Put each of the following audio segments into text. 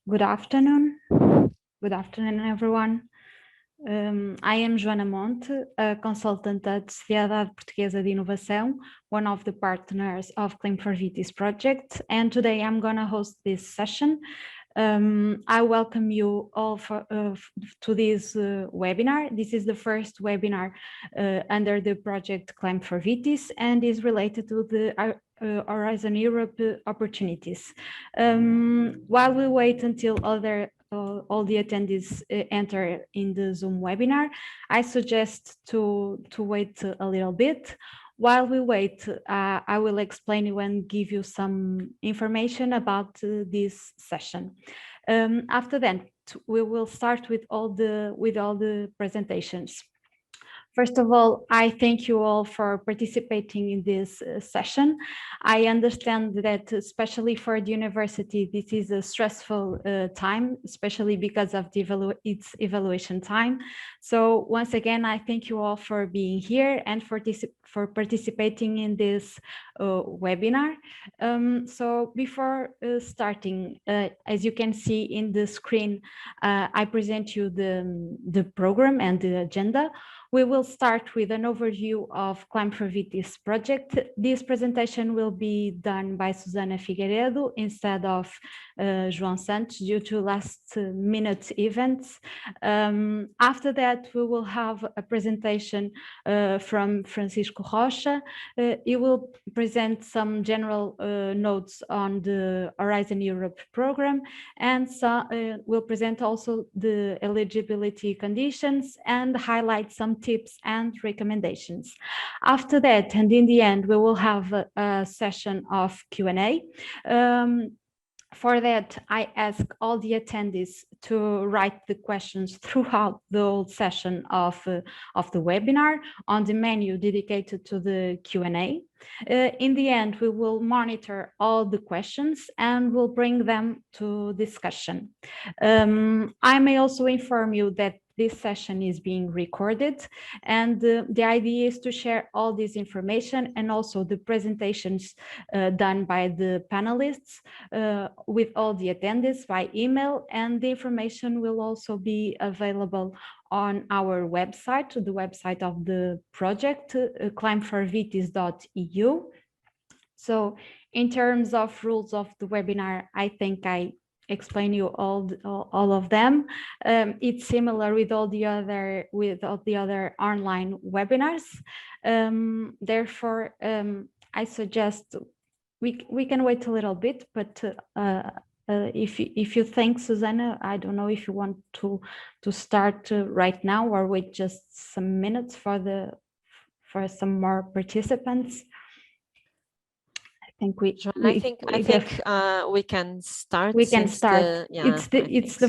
Good afternoon. Good afternoon, everyone. I am Joana Monte, a consultant at Sociedade Portuguesa de Inovação, one of the partners of Clim4Vitis project, and today I'm going to host this session. I welcome you all to this webinar. This is the first webinar under the project Clim4Vitis and is related to the Horizon Europe opportunities. While we wait until all the attendees enter in the Zoom webinar, I suggest to wait a little bit. While we wait, I will explain you and give you some information about this session. After that, we will start with all the presentations. First of all, I thank you all for participating in this session. I understand that, especially for the university, this is a stressful time, especially because of its evaluation time. So once again, I thank you all for being here and for participating in this webinar. So before starting, as you can see in the screen, I present you the program and the agenda. We will start with an overview of Clim4Vitis project. This presentation will be done by Susana Figueiredo instead of João Santos due to last minute events. After that, we will have a presentation from Francisco Rocha. He will present some general notes on the Horizon Europe program, and will present also the eligibility conditions and highlight some tips and recommendations. After that, and in the end, we will have a session of Q&A. For that, I ask all the attendees to write the questions throughout the whole session of the webinar on the menu dedicated to the Q&A. In the end, we will monitor all the questions and will bring them to discussion. I may also inform you that this session is being recorded, and the idea is to share all this information and also the presentations done by the panelists with all the attendees by email, and the information will also be available on our website, the website of the project, clim4vitis.eu. So in terms of rules of the webinar, I think I explain you all of them. It's similar with all the other online webinars. Therefore, I suggest we can wait a little bit, but if you think, Susanna, I don't know if you want to start right now or wait just some minutes for some more participants. I think we can start. We can start. It's the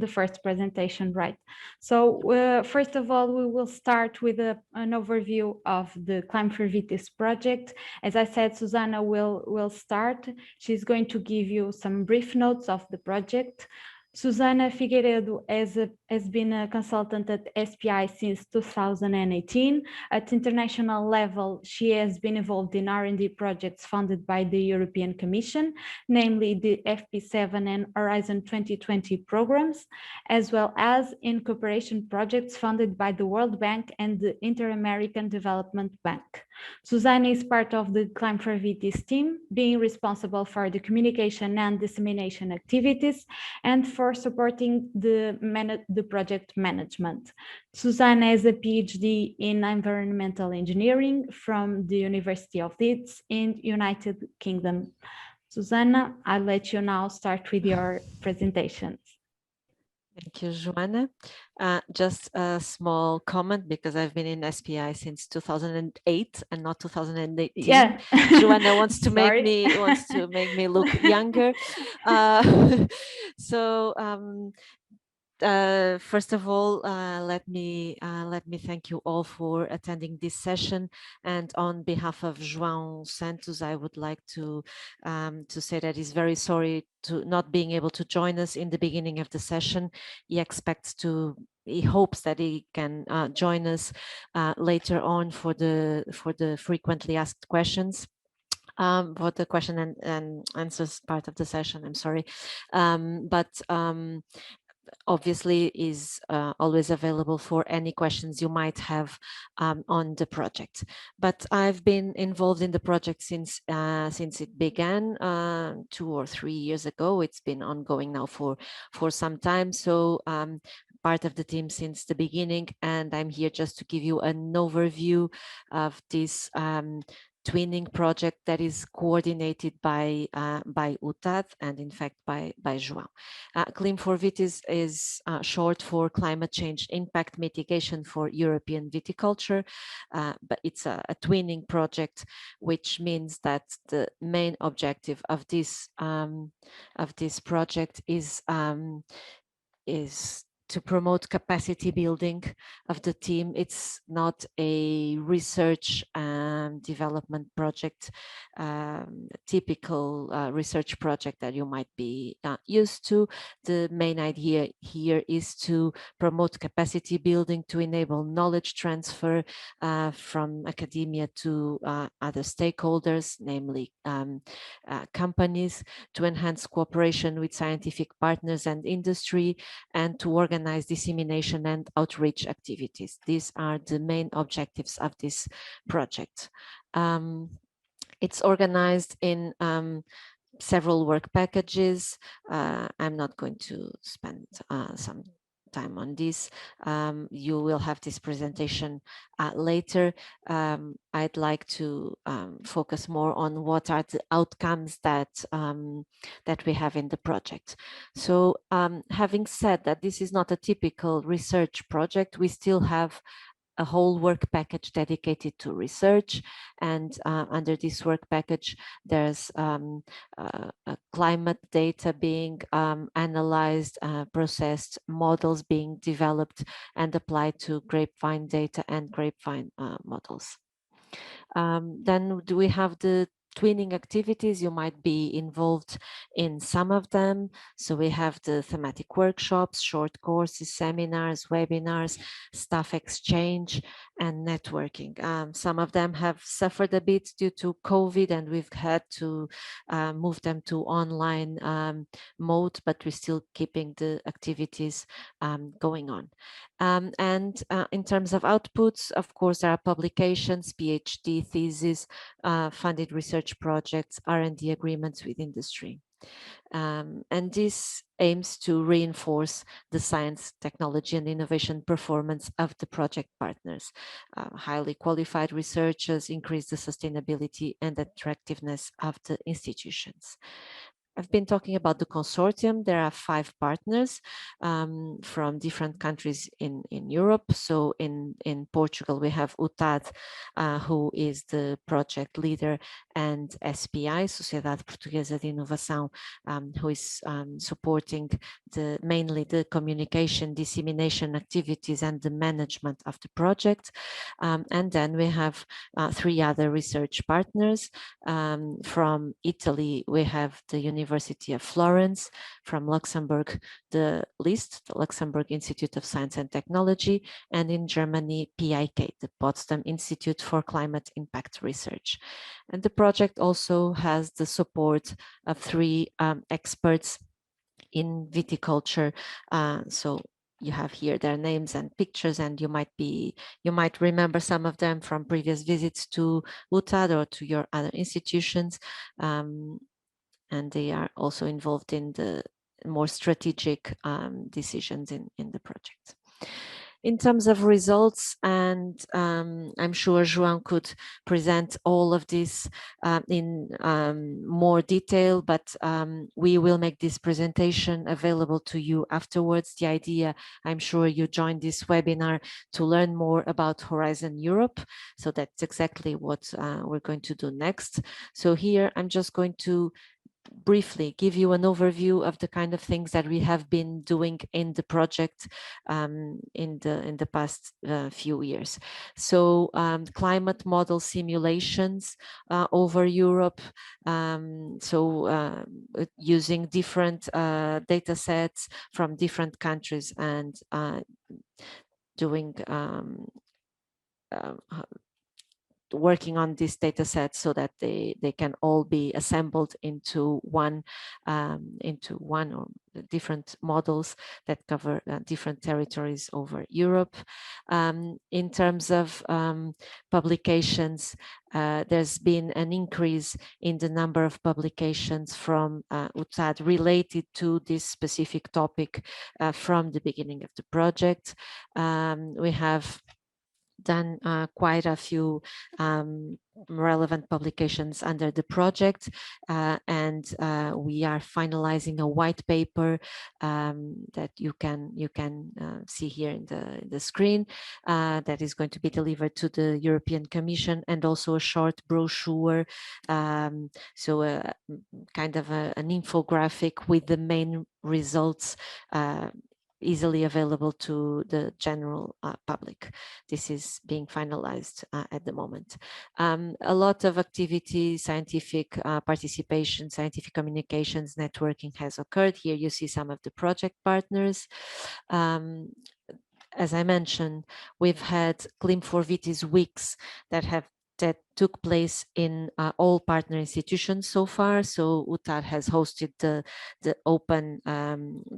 first presentation, right? So first of all, we will start with an overview of the Clim4Vitis project. As I said, Susanna will start. She's going to give you some brief notes of the project. Susana Figueiredo has been a consultant at SPI since 2018. At international level, she has been involved in R&D projects funded by the European Commission, namely the FP7 and Horizon 2020 programs, as well as in cooperation projects funded by the World Bank and the Inter-American Development Bank. Susana is part of the Clim4Vitis team, being responsible for the communication and dissemination activities and for supporting the project management. Susana has a PhD in environmental engineering from the University of Leeds in United Kingdom. Susana, I'll let you now start with your presentations. Thank you, Joana. Just a small comment, because I've been in SPI since 2008 and not 2018. Yeah, Joana wants to make me look younger. First of all, let me thank you all for attending this session. And on behalf of João Santos, I would like to say that he's very sorry to not being able to join us in the beginning of the session. He hopes that he can join us later on for the frequently asked questions. for the question and answers part of the session. I'm sorry, but obviously is always available for any questions you might have on the project. But I've been involved in the project since it began 2 or 3 years ago. It's been ongoing now for some time. So part of the team since the beginning, and I'm here just to give you an overview of this twinning project that is coordinated by UTAD and in fact by João. Clim4Vitis is short for Climate Change Impact Mitigation for European Viticulture, but it's a twinning project, which means that the main objective of this project is to promote capacity building of the team. It's not a research and development project, typical research project that you might be used to. The main idea here is to promote capacity building, to enable knowledge transfer from academia to other stakeholders, namely companies, to enhance cooperation with scientific partners and industry, and to organize dissemination and outreach activities. These are the main objectives of this project. It's organized in several work packages. I'm not going to spend some time on this. You will have this presentation later. I'd like to focus more on what are the outcomes that that we have in the project. So having said that this is not a typical research project, we still have a whole work package dedicated to research, and under this work package there's climate data being analyzed, processed, models being developed and applied to grapevine data and grapevine models. Then do we have the twinning activities? You might be involved in some of them. So we have the thematic workshops, short courses, seminars, webinars, staff exchange, and networking. Some of them have suffered a bit due to COVID, and we've had to move them to online mode, but we're still keeping the activities going on. And in terms of outputs, of course, there are publications, PhD theses, funded research projects, R&D agreements with industry. And this aims to reinforce the science, technology, and innovation performance of the project partners. Highly qualified researchers increase the sustainability and attractiveness of the institutions. I've been talking about the consortium. There are 5 partners from different countries in Europe. So in Portugal, we have UTAD, who is the project leader, and SPI, Sociedade Portuguesa de Inovação, who is supporting mainly the communication, dissemination activities and the management of the project. And then we have 3 other research partners. From Italy, we have the University of Florence. From Luxembourg, the Luxembourg Institute of Science and Technology, and in Germany, PIK, the Potsdam Institute for Climate Impact Research. And the project also has the support of 3 experts in viticulture. So you have here their names and pictures, and you might remember some of them from previous visits to UTAD or to your other institutions. And they are also involved in the more strategic decisions in the project. In terms of results, and I'm sure João could present all of this in more detail, but we will make this presentation available to you afterwards. The idea, I'm sure you joined this webinar to learn more about Horizon Europe. So that's exactly what we're going to do next. So here I'm just going to briefly give you an overview of the kind of things that we have been doing in the project in the past few years. So climate model simulations over Europe, using different data sets from different countries and doing working on this data set so that they can all be assembled into one or different models that cover different territories over Europe. In terms of publications, there's been an increase in the number of publications from UTAD related to this specific topic from the beginning of the project. We have done quite a few relevant publications under the project, and we are finalizing a white paper that you can see here in the screen that is going to be delivered to the European Commission, and also a short brochure, so kind of an infographic with the main results easily available to the general public. This is being finalized at the moment. A lot of activity, scientific participation, scientific communications, networking has occurred. Here you see some of the project partners. As I mentioned, we've had Clim4Vitis weeks that took place in all partner institutions so far. So UTAD has hosted the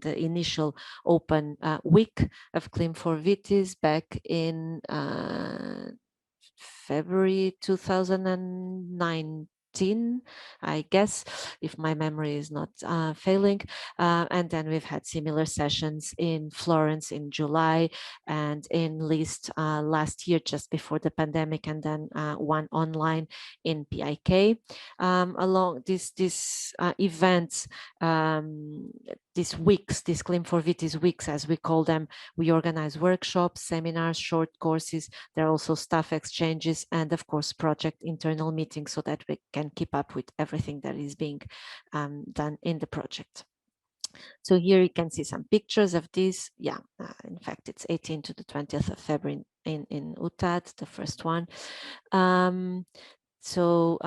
initial open week of Clim4Vitis back in February 2019, I guess, if my memory is not failing. And then we've had similar sessions in Florence in July, and in Liszt last year, just before the pandemic, and then one online in PIK. Along these events, these weeks, these Clim4Vitis weeks, as we call them, we organize workshops, seminars, short courses. There are also staff exchanges, and of course, project internal meetings, so that we can keep up with everything that is being done in the project. So here you can see some pictures of this. Yeah, in fact, it's 18th to the 20th of February in UTAD, the first one. So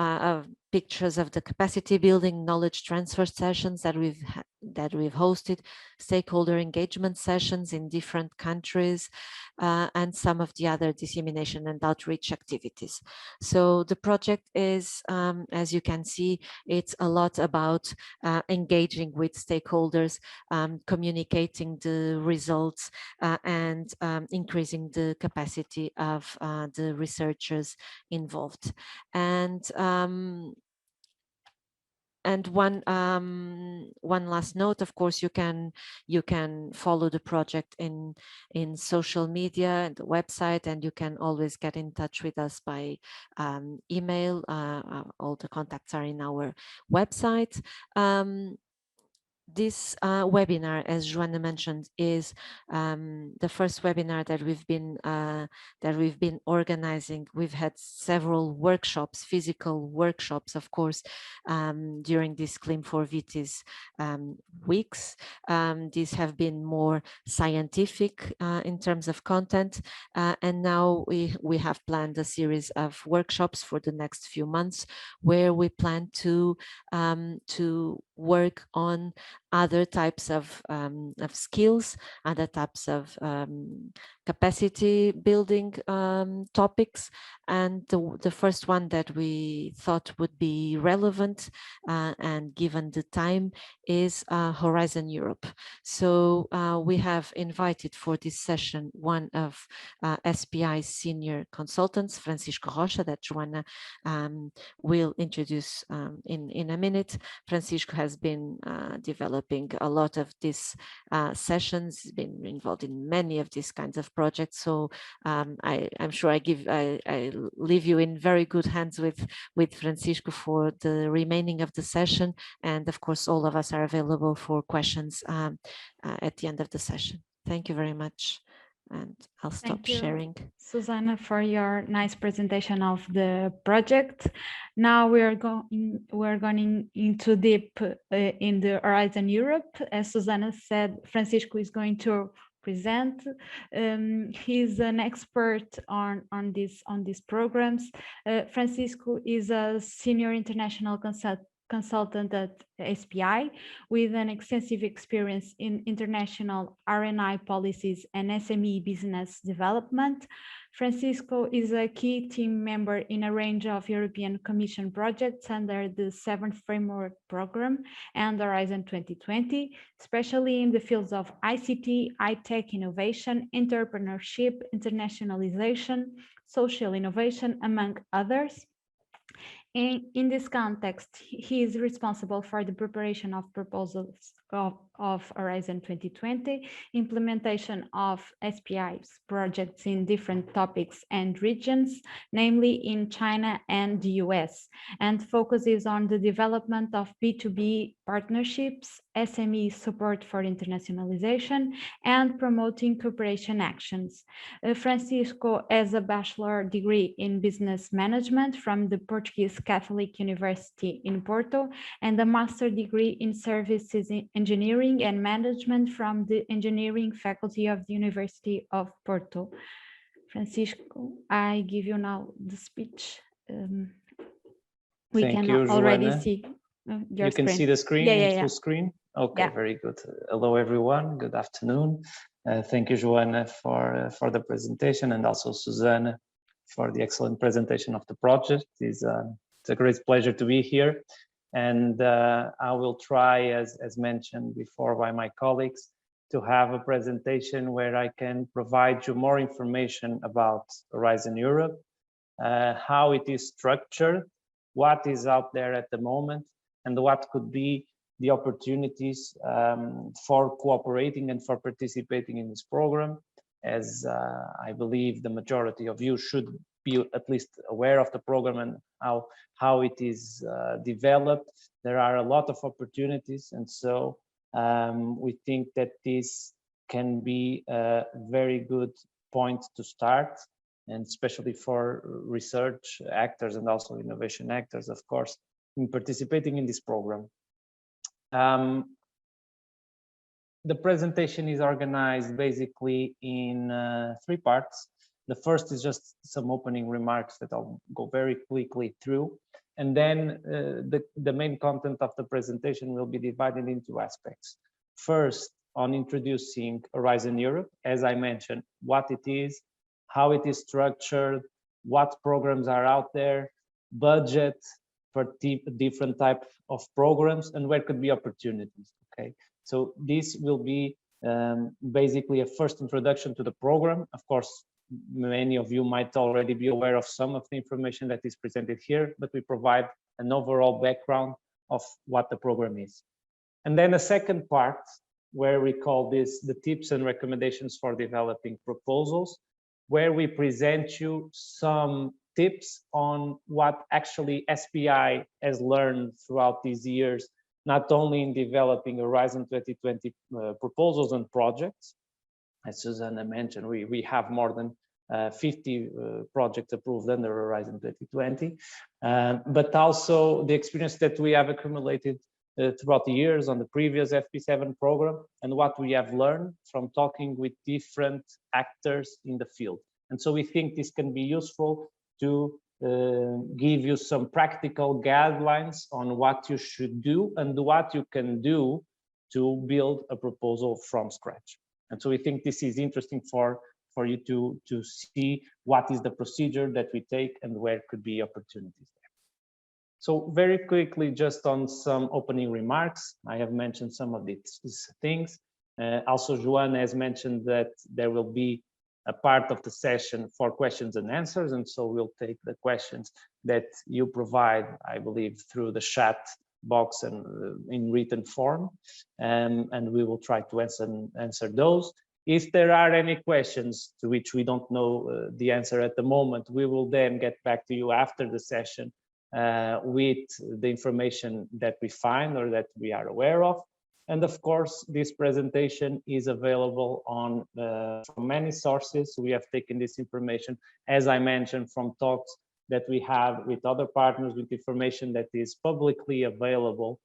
pictures of the capacity building, knowledge transfer sessions that we've hosted, stakeholder engagement sessions in different countries, and some of the other dissemination and outreach activities. So the project is, as you can see, it's a lot about engaging with stakeholders, communicating the results, and increasing the capacity of the researchers involved. And one last note, of course, you can follow the project in social media and the website, and you can always get in touch with us by email. All the contacts are in our website. This webinar, as Joanna mentioned, is the first webinar that we've been organizing. We've had several workshops, physical workshops, of course, during these Clim4Vitis weeks. These have been more scientific in terms of content, and now we have planned a series of workshops for the next few months, where we plan to work on other types of skills, other types of capacity building topics. And the first one that we thought would be relevant and given the time is Horizon Europe. So we have invited for this session one of SPI's senior consultants, Francisco Rocha, that Joanna will introduce in a minute. Francisco has been developing a lot of these sessions. He's been involved in many of these kinds of projects. So I'm sure I leave you in very good hands with Francisco for the remaining of the session. And of course, all of us are available for questions at the end of the session. Thank you very much. And I'll stop sharing. Susanna, for your nice presentation of the project. Now we're going into deep in the Horizon Europe. As Susanna said, Francisco is going to present. He's an expert on these programs. Francisco is a senior international consultant at SPI with an extensive experience in international R&I policies and SME business development. Francisco is a key team member in a range of European Commission projects under the 7th Framework Program and Horizon 2020, especially in the fields of ICT, high-tech innovation, entrepreneurship, internationalization, social innovation, among others. In this context, he is responsible for the preparation of proposals of Horizon 2020, implementation of SPI's projects in different topics and regions, namely in China and the US, and focuses on the development of B2B partnerships, SME support for internationalization, and promoting cooperation actions. Francisco has a bachelor degree in business management from the Portuguese Catholic University in Porto and a master degree in services engineering and management from the engineering faculty of the University of Porto. Francisco, I give you now the speech. We Thank can you, already Joanna. see your You screen. can see the screen, Yeah. full screen? Okay, Yeah. very good. Hello, everyone. Good afternoon. Thank you, Joanna, for the presentation, and also Susanna for the excellent presentation of the project. It's a great pleasure to be here. And I will try, as mentioned before by my colleagues, to have a presentation where I can provide you more information about Horizon Europe, how it is structured, what is out there at the moment, and what could be the opportunities for cooperating and for participating in this program, as I believe the majority of you should be at least aware of the program and how it is developed. There are a lot of opportunities, and so we think that this can be a very good point to start, and especially for research actors and also innovation actors, of course, in participating in this program. The presentation is organized basically in 3 parts. The first is just some opening remarks that I'll go very quickly through. And then the main content of the presentation will be divided into aspects. First, on introducing Horizon Europe, as I mentioned, what it is, how it is structured, what programs are out there, budget for different type of programs, and where could be opportunities, okay? So this will be basically a first introduction to the program. Of course, many of you might already be aware of some of the information that is presented here, but we provide an overall background of what the program is. And then a second part, where we call this the tips and recommendations for developing proposals, where we present you some tips on what actually SPI has learned throughout these years, not only in developing Horizon 2020 proposals and projects. As Susanna mentioned, we have more than 50 projects approved under Horizon 2020, but also the experience that we have accumulated throughout the years on the previous FP7 program, and what we have learned from talking with different actors in the field. And so we think this can be useful to give you some practical guidelines on what you should do and what you can do to build a proposal from scratch. And so we think this is interesting for you to see what is the procedure that we take and where could be opportunities there. So very quickly, just on some opening remarks, I have mentioned some of these things. Also, Joanna has mentioned that there will be a part of the session for questions and answers, and so we'll take the questions that you provide, I believe, through the chat box and in written form, and we will try to answer those. If there are any questions to which we don't know the answer at the moment, we will then get back to you after the session with the information that we find or that we are aware of. And of course, this presentation is available on from many sources. We have taken this information, as I mentioned, from talks that we have with other partners, with information that is publicly available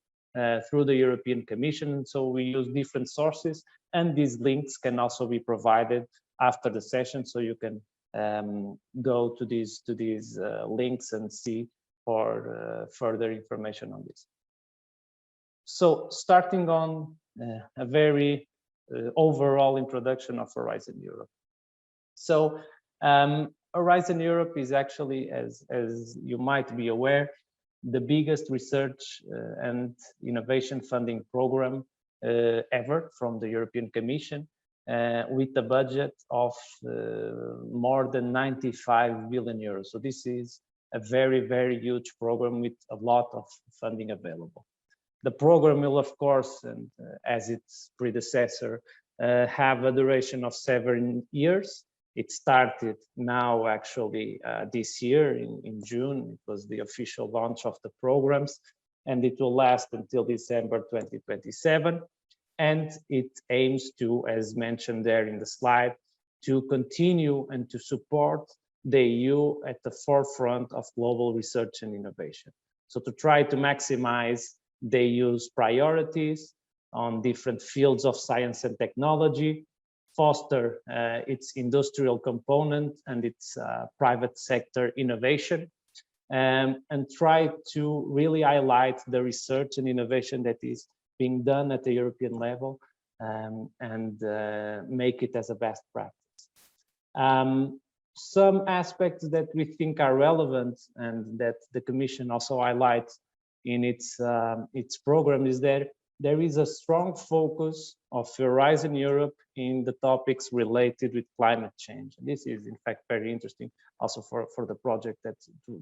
through the European Commission. And so we use different sources, and these links can also be provided after the session, so you can go to these links and see for further information on this. So starting on a very overall introduction of Horizon Europe. So Horizon Europe is actually, as you might be aware, the biggest research and innovation funding program ever from the European Commission, with a budget of more than 95 billion euros. So this is a very, very huge program with a lot of funding available. The program will, of course, and as its predecessor, have a duration of 7 years. It started now, actually, this year in June. It was the official launch of the programs, and it will last until December 2027. And it aims to, as mentioned there in the slide, to continue and to support the EU at the forefront of global research and innovation. So to try to maximize the EU's priorities on different fields of science and technology, foster its industrial component and its private sector innovation, and try to really highlight the research and innovation that is being done at the European level, and make it as a best practice. Some aspects that we think are relevant and that the Commission also highlights in its program is that there is a strong focus of Horizon Europe in the topics related with climate change. And this is, in fact, very interesting also for the project that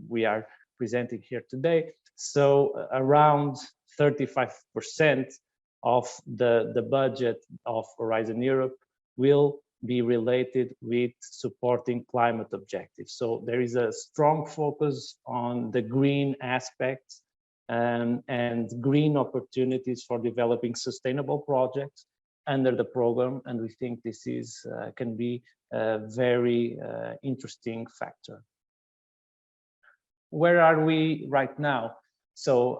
we are presenting here today. So around 35% of the budget of Horizon Europe will be related with supporting climate objectives. So there is a strong focus on the green aspects and green opportunities for developing sustainable projects under the program, and we think this is can be a very interesting factor. Where are we right now? So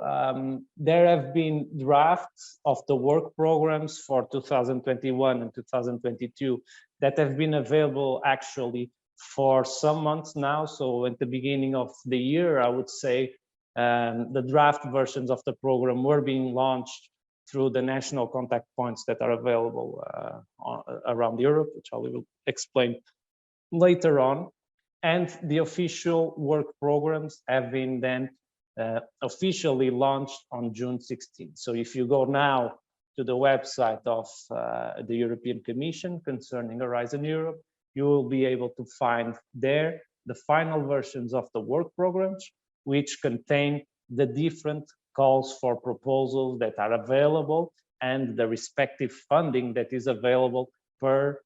there have been drafts of the work programs for 2021 and 2022 that have been available actually for some months now. So at the beginning of the year, I would say, the draft versions of the program were being launched through the national contact points that are available around Europe, which I will explain later on. And the official work programs have been then officially launched on June 16th. So if you go now to the website of the European Commission concerning Horizon Europe, you will be able to find there the final versions of the work programs, which contain the different calls for proposals that are available and the respective funding that is available per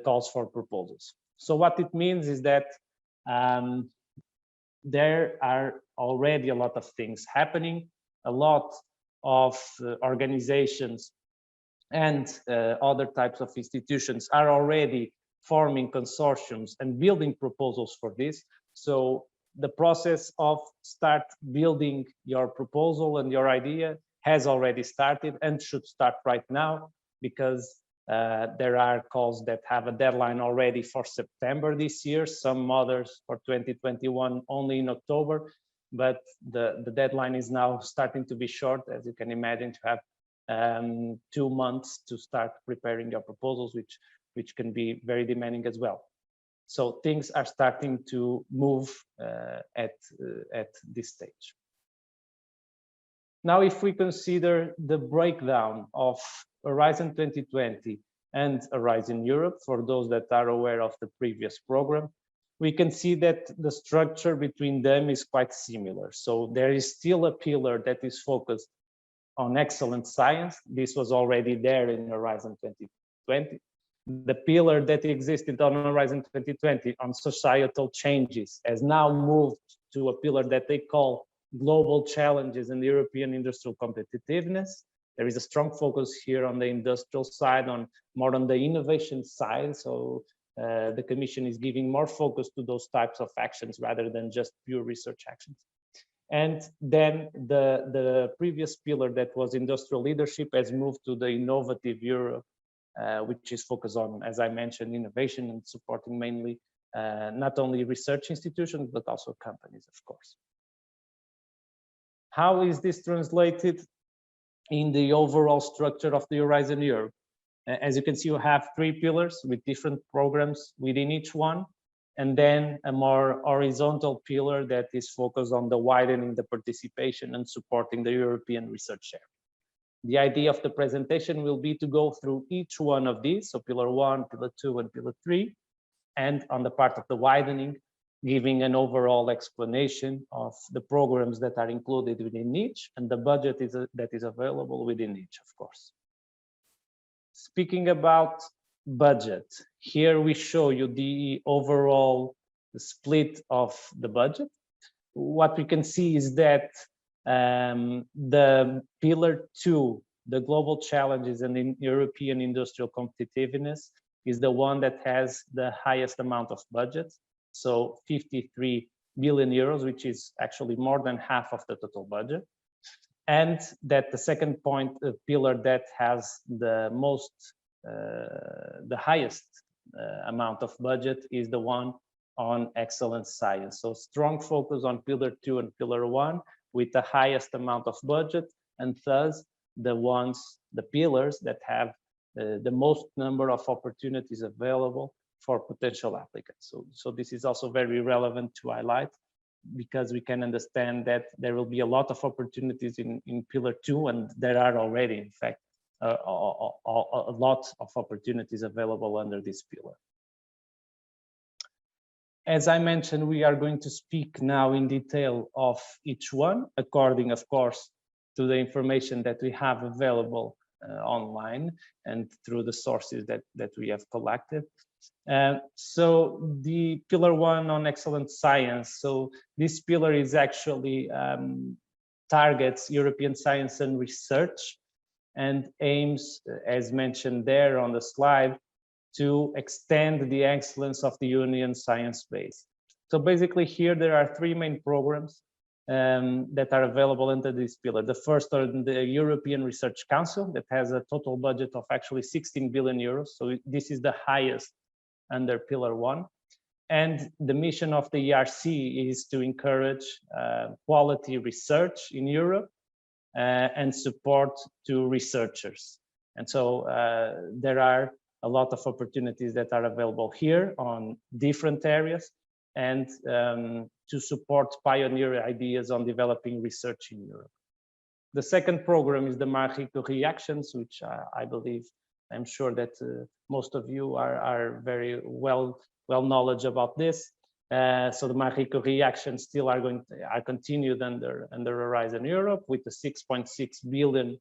calls for proposals. So what it means is that there are already a lot of things happening, a lot of organizations and other types of institutions are already forming consortiums and building proposals for this. So the process of start building your proposal and your idea has already started and should start right now, because there are calls that have a deadline already for September this year, some others for 2021 only in October, but the deadline is now starting to be short, as you can imagine, to have 2 months to start preparing your proposals, which can be very demanding as well. So things are starting to move at this stage. Now, if we consider the breakdown of Horizon 2020 and Horizon Europe, for those that are aware of the previous program, we can see that the structure between them is quite similar. So there is still a pillar that is focused on excellent science. This was already there in Horizon 2020. The pillar that existed on Horizon 2020 on societal changes has now moved to a pillar that they call global challenges and European industrial competitiveness. There is a strong focus here on the industrial side, more on the innovation side. So the Commission is giving more focus to those types of actions rather than just pure research actions. And then the previous pillar that was industrial leadership has moved to the Innovative Europe, which is focused on, as I mentioned, innovation and supporting mainly not only research institutions, but also companies, of course. How is this translated in the overall structure of the Horizon Europe. As you can see, you have 3 pillars with different programs within each one, and then a more horizontal pillar that is focused on the widening the participation and supporting the European research area. The idea of the presentation will be to go through each one of these, so pillar 1, pillar 2, and pillar 3, and on the part of the widening, giving an overall explanation of the programs that are included within each and the budget that is available within each, of course. Speaking about budget, here we show you the overall split of the budget. What we can see is that the pillar 2, the global challenges and in European industrial competitiveness, is the one that has the highest amount of budget. So 53 billion euros, which is actually more than half of the total budget. And that the second point, pillar that has the most, the highest amount of budget is the one on excellent science. So strong focus on pillar 2 and pillar 1 with the highest amount of budget, and thus the pillars that have the most number of opportunities available for potential applicants. So this is also very relevant to highlight, because we can understand that there will be a lot of opportunities in pillar 2, and there are already, in fact, a lot of opportunities available under this pillar. As I mentioned, we are going to speak now in detail of each one, according, of course, to the information that we have available online and through the sources that we have collected. So the pillar 1 on excellent science. So this pillar is actually targets European science and research and aims, as mentioned there on the slide, to extend the excellence of the Union science base. So basically here there are 3 main programs that are available under this pillar. The first are the European Research Council that has a total budget of actually 16 billion euros. So this is the highest under pillar 1. And the mission of the ERC is to encourage quality research in Europe and support to researchers. And so there are a lot of opportunities that are available here on different areas, and to support pioneer ideas on developing research in Europe. The second program is the Marie Curie Actions, which I believe, I'm sure that most of you are very well knowledge about this. So the Marie Curie Actions still are continued under Horizon Europe with the 6.6 billion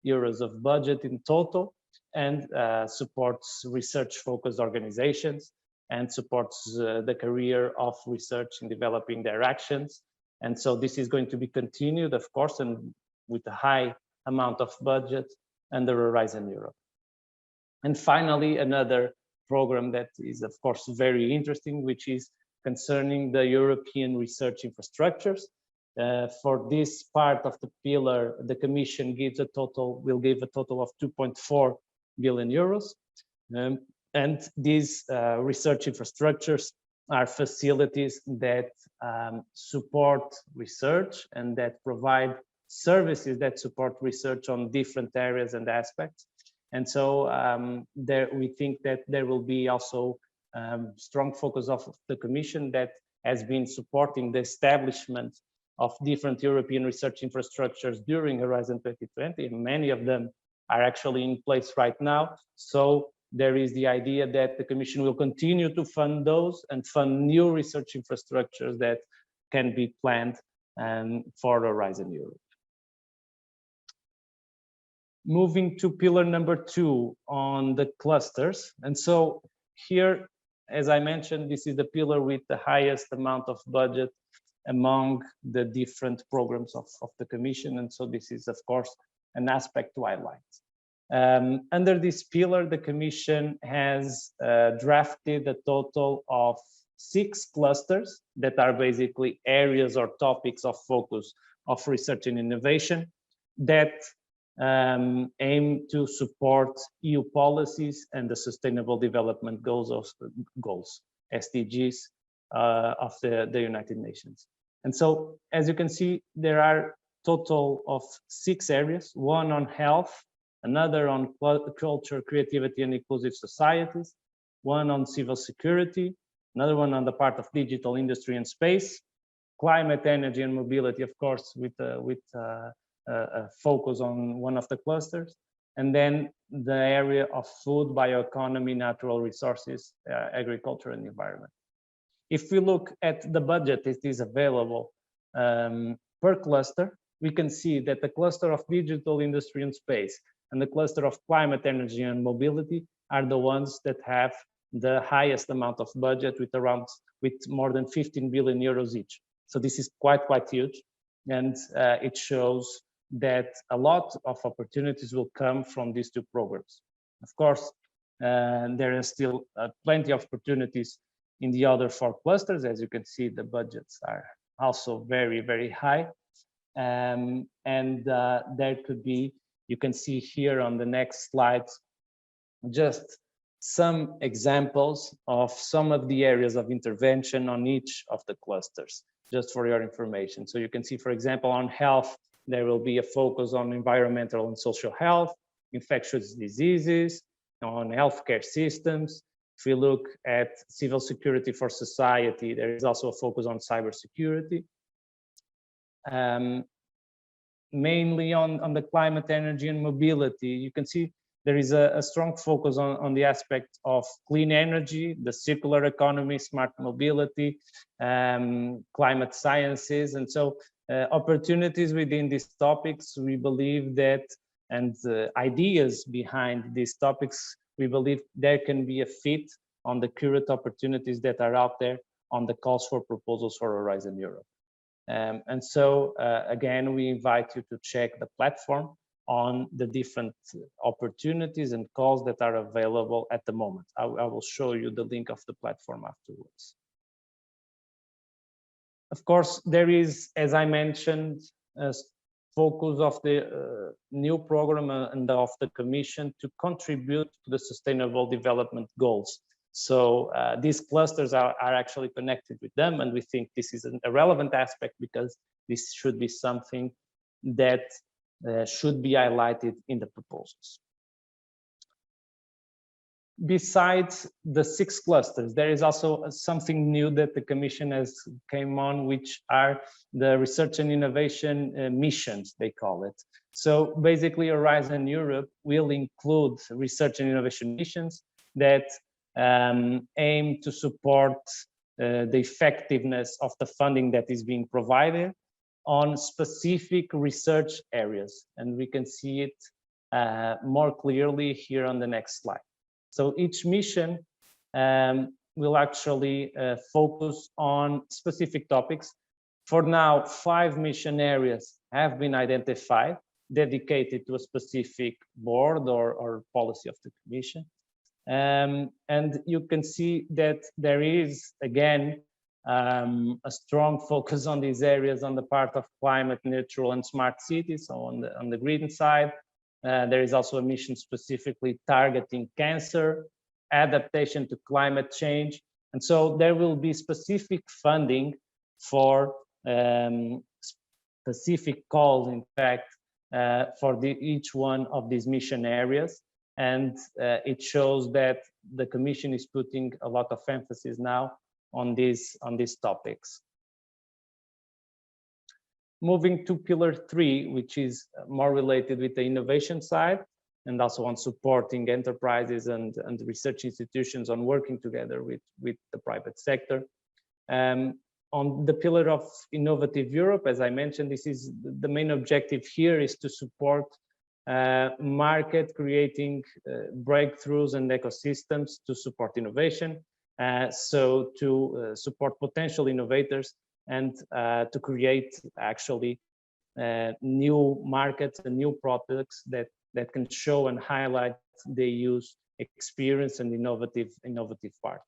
euros of budget in total, and supports research-focused organizations and supports the career of research in developing their actions. And so this is going to be continued, of course, and with a high amount of budget under Horizon Europe. And finally, another program that is, of course, very interesting, which is concerning the European research infrastructures. For this part of the pillar, the Commission will give a total of 2.4 billion euros. And these research infrastructures are facilities that support research and that provide services that support research on different areas and aspects. And so we think that there will be also strong focus of the Commission that has been supporting the establishment of different European research infrastructures during Horizon 2020, and many of them are actually in place right now. So there is the idea that the Commission will continue to fund those and fund new research infrastructures that can be planned for Horizon Europe. Moving to pillar number 2 on the clusters. And so here, as I mentioned, this is the pillar with the highest amount of budget among the different programs of the Commission. And so this is, of course, an aspect to highlight. Under this pillar, the Commission has drafted a total of 6 clusters that are basically areas or topics of focus of research and innovation that aim to support EU policies and the Sustainable Development Goals, SDGs, of the United Nations. And so, as you can see, there are total of 6 areas, one on health, another on culture, creativity, and inclusive societies, one on civil security, another one on the part of digital industry and space, climate, energy, and mobility, of course, with a focus on one of the clusters, and then the area of food, bioeconomy, natural resources, agriculture, and environment. If we look at the budget that is available per cluster, we can see that the cluster of digital industry and space and the cluster of climate, energy, and mobility are the ones that have the highest amount of budget with more than 15 billion euros each. So this is quite huge, and it shows that a lot of opportunities will come from these two programs. Of course, there are still plenty of opportunities in the other 4 clusters. As you can see, the budgets are also very high, and there could be, you can see here on the next slide, just some examples of some of the areas of intervention on each of the clusters, just for your information. So you can see, for example, on health, there will be a focus on environmental and social health, infectious diseases, on healthcare systems. If we look at civil security for society, there is also a focus on cybersecurity. Mainly on the climate, energy, and mobility, you can see there is a strong focus on the aspect of clean energy, the circular economy, smart mobility, climate sciences. And so opportunities within these topics, we believe that, and ideas behind these topics, we believe there can be a fit on the current opportunities that are out there on the calls for proposals for Horizon Europe. And so, again, we invite you to check the platform on the different opportunities and calls that are available at the moment. I will show you the link of the platform afterwards. Of course, there is, as I mentioned, a focus of the new program and of the Commission to contribute to the Sustainable Development Goals. So these clusters are actually connected with them, and we think this is a relevant aspect because this should be something that should be highlighted in the proposals. Besides the 6 clusters, there is also something new that the Commission has came on, which are the research and innovation missions, they call it. So basically, Horizon Europe will include research and innovation missions that aim to support the effectiveness of the funding that is being provided on specific research areas. And we can see it more clearly here on the next slide. So each mission will actually focus on specific topics. For now, 5 mission areas have been identified, dedicated to a specific board or policy of the Commission. And you can see that there is, again, a strong focus on these areas on the part of climate neutral and smart cities. So on the green side, there is also a mission specifically targeting cancer, adaptation to climate change. And so there will be specific funding for specific calls, in fact, for each one of these mission areas. And it shows that the Commission is putting a lot of emphasis now on these topics. Moving to Pillar 3, which is more related with the innovation side and also on supporting enterprises and research institutions on working together with the private sector. On the pillar of Innovative Europe, as I mentioned, this is the main objective here is to support market creating breakthroughs and ecosystems to support innovation. So to support potential innovators and to create actually new markets and new products that can show and highlight the use experience and innovative part.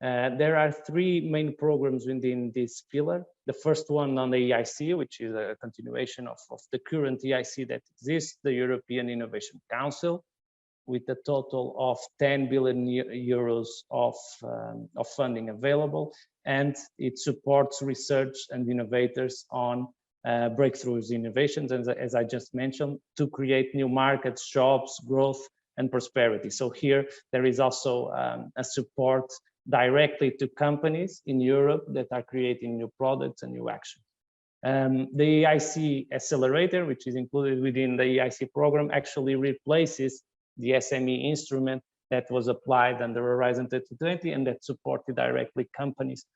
There are 3 main programs within this pillar. The first one on the EIC, which is a continuation of the current EIC that exists, the European Innovation Council, with a total of 10 billion euros of funding available, and it supports research and innovators on breakthroughs, innovations, and as I just mentioned, to create new markets, jobs, growth, and prosperity. So here there is also a support directly to companies in Europe that are creating new products and new actions. The EIC accelerator, which is included within the EIC program, actually replaces the SME instrument that was applied under Horizon 2020 and that supported directly companies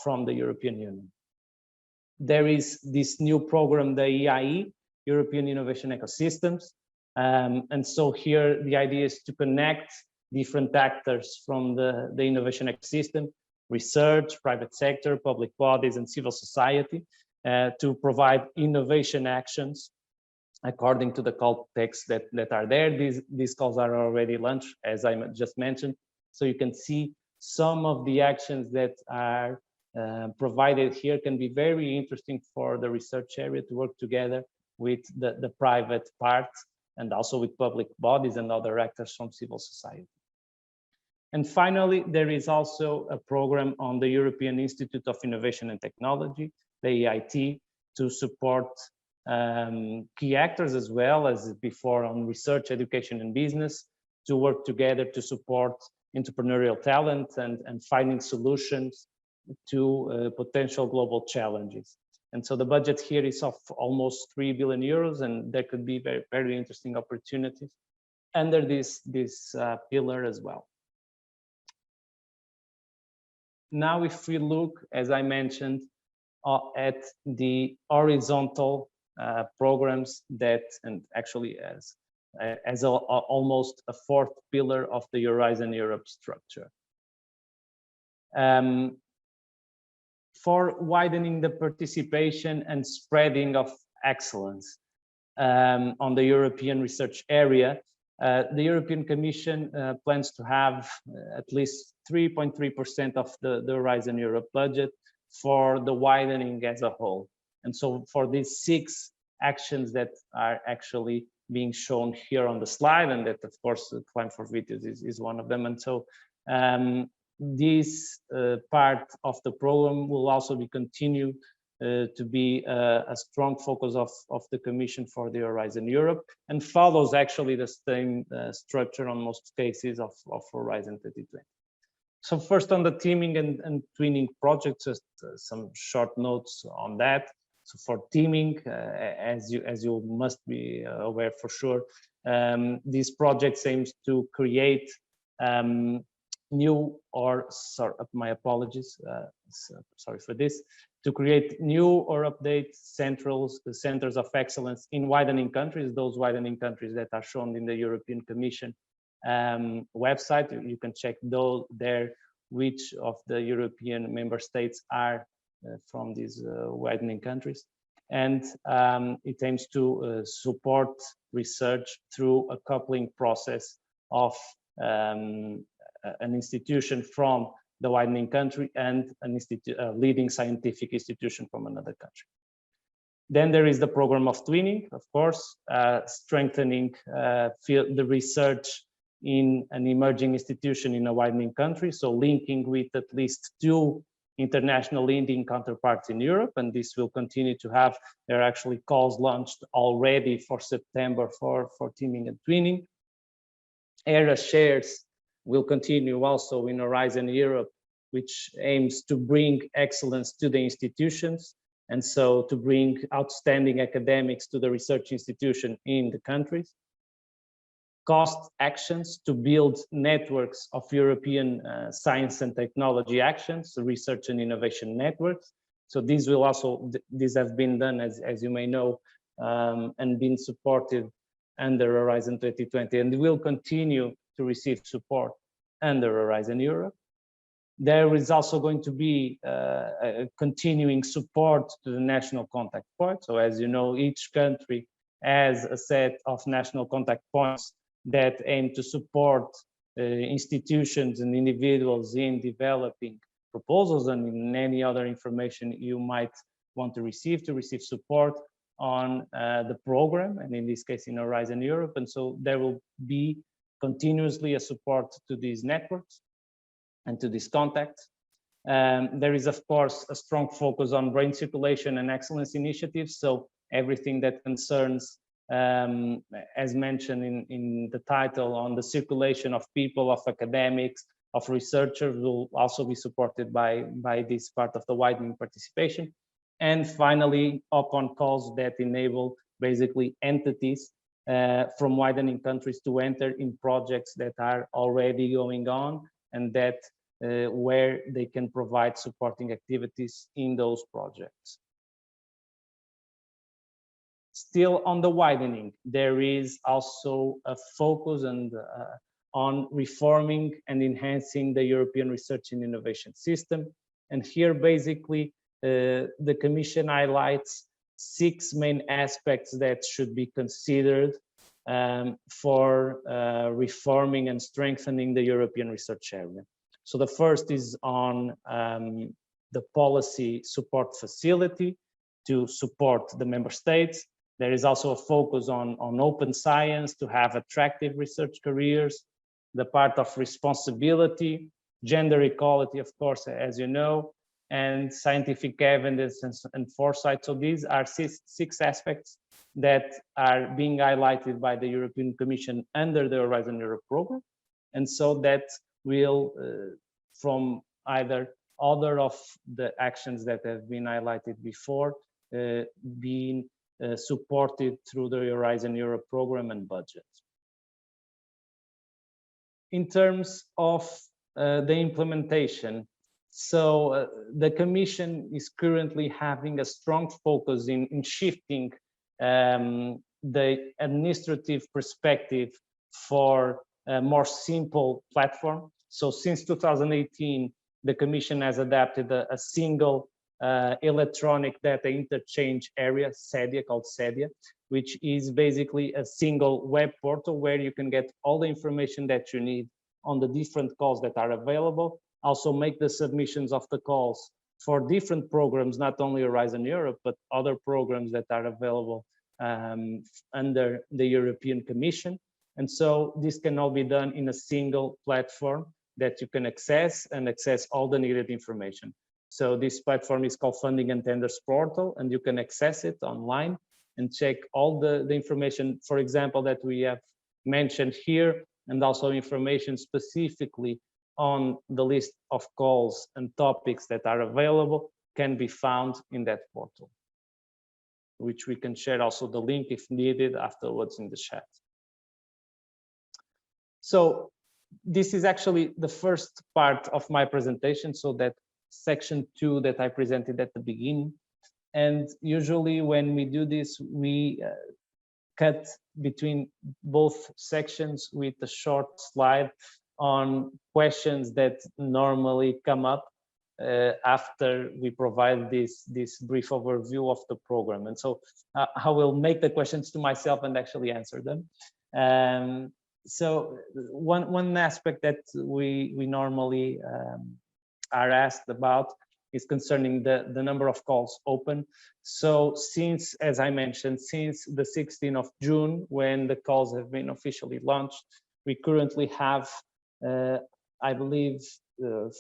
from the European Union. There is this new program, the EIE, European Innovation Ecosystems. And so here the idea is to connect different actors from the innovation ecosystem, research, private sector, public bodies, and civil society to provide innovation actions according to the call text that are there. These calls are already launched, as I just mentioned. So you can see some of the actions that are provided here can be very interesting for the research area to work together with the private part and also with public bodies and other actors from civil society. And finally, there is also a program on the European Institute of Innovation and Technology, the EIT, to support key actors as well as before on research, education, and business to work together to support entrepreneurial talent and finding solutions to potential global challenges. And so the budget here is of almost 3 billion euros, and there could be very, very interesting opportunities under this pillar as well. Now, if we look, as I mentioned, at the horizontal programs that, and actually as almost a fourth pillar of the Horizon Europe structure. For widening the participation and spreading of excellence on the European research area, the European Commission plans to have at least 3.3% of the Horizon Europe budget for the widening as a whole. And so for these 6 actions that are actually being shown here on the slide, and that of course Clim4Vitis is one of them. And so this part of the program will also be continued to be a strong focus of the Commission for the Horizon Europe, and follows actually the same structure on most cases of Horizon 2020. So first on the teaming and twinning projects, just some short notes on that. So for teaming, as you must be aware for sure, these projects aims to create new, or sorry, my apologies, sorry for this, to create new or update centers of excellence in widening countries, those widening countries that are shown in the European Commission website. You can check there which of the European member states are from these widening countries. And it aims to support research through a coupling process of an institution from the widening country and a leading scientific institution from another country. Then there is the program of twinning, of course, strengthening the research in an emerging institution in a widening country, so linking with at least 2 international leading counterparts in Europe, and this will continue to have, there are actually calls launched already for September for teaming and twinning. ERA shares will continue also in Horizon Europe, which aims to bring excellence to the institutions, and so to bring outstanding academics to the research institution in the countries. Cost actions to build networks of European science and technology actions, research and innovation networks. So these have been done, as you may know, and been supported under Horizon 2020, and will continue to receive support under Horizon Europe. There is also going to be a continuing support to the national contact points. So as you know, each country has a set of national contact points that aim to support institutions and individuals in developing proposals and in any other information you might want to receive support on the program, and in this case in Horizon Europe. And so there will be continuously a support to these networks and to these contacts. There is, of course, a strong focus on brain circulation and excellence initiatives. So everything that concerns, as mentioned in the title, on the circulation of people, of academics, of researchers, will also be supported by this part of the widening participation. And finally, open calls that enable basically entities from widening countries to enter in projects that are already going on and that where they can provide supporting activities in those projects. Still on the widening, there is also a focus on reforming and enhancing the European research and innovation system. And here basically the Commission highlights 6 main aspects that should be considered for reforming and strengthening the European research area. So the first is on the policy support facility to support the member states. There is also a focus on open science to have attractive research careers, the part of responsibility, gender equality, of course, as you know, and scientific evidence and foresight. So these are 6 aspects that are being highlighted by the European Commission under the Horizon Europe program. And so that will, from either other of the actions that have been highlighted before, being supported through the Horizon Europe program and budget. In terms of the implementation, so the Commission is currently having a strong focus in shifting the administrative perspective for a more simple platform. So since 2018, the Commission has adapted a single electronic data interchange area, CEDIA, called CEDIA, which is basically a single web portal where you can get all the information that you need on the different calls that are available. Also make the submissions of the calls for different programs, not only Horizon Europe, but other programs that are available under the European Commission. And so this can all be done in a single platform that you can access and access all the needed information. So this platform is called Funding and Tenders Portal, and you can access it online and check all the information, for example, that we have mentioned here, and also information specifically on the list of calls and topics that are available can be found in that portal, which we can share also the link if needed afterwards in the chat. So this is actually the first part of my presentation, so that section 2 that I presented at the beginning. And usually when we do this, we cut between both sections with a short slide on questions that normally come up after we provide this brief overview of the program. And so I will make the questions to myself and actually answer them. So one aspect that we normally are asked about is concerning the number of calls open. So since, as I mentioned, since the 16th of June, when the calls have been officially launched, we currently have, I believe,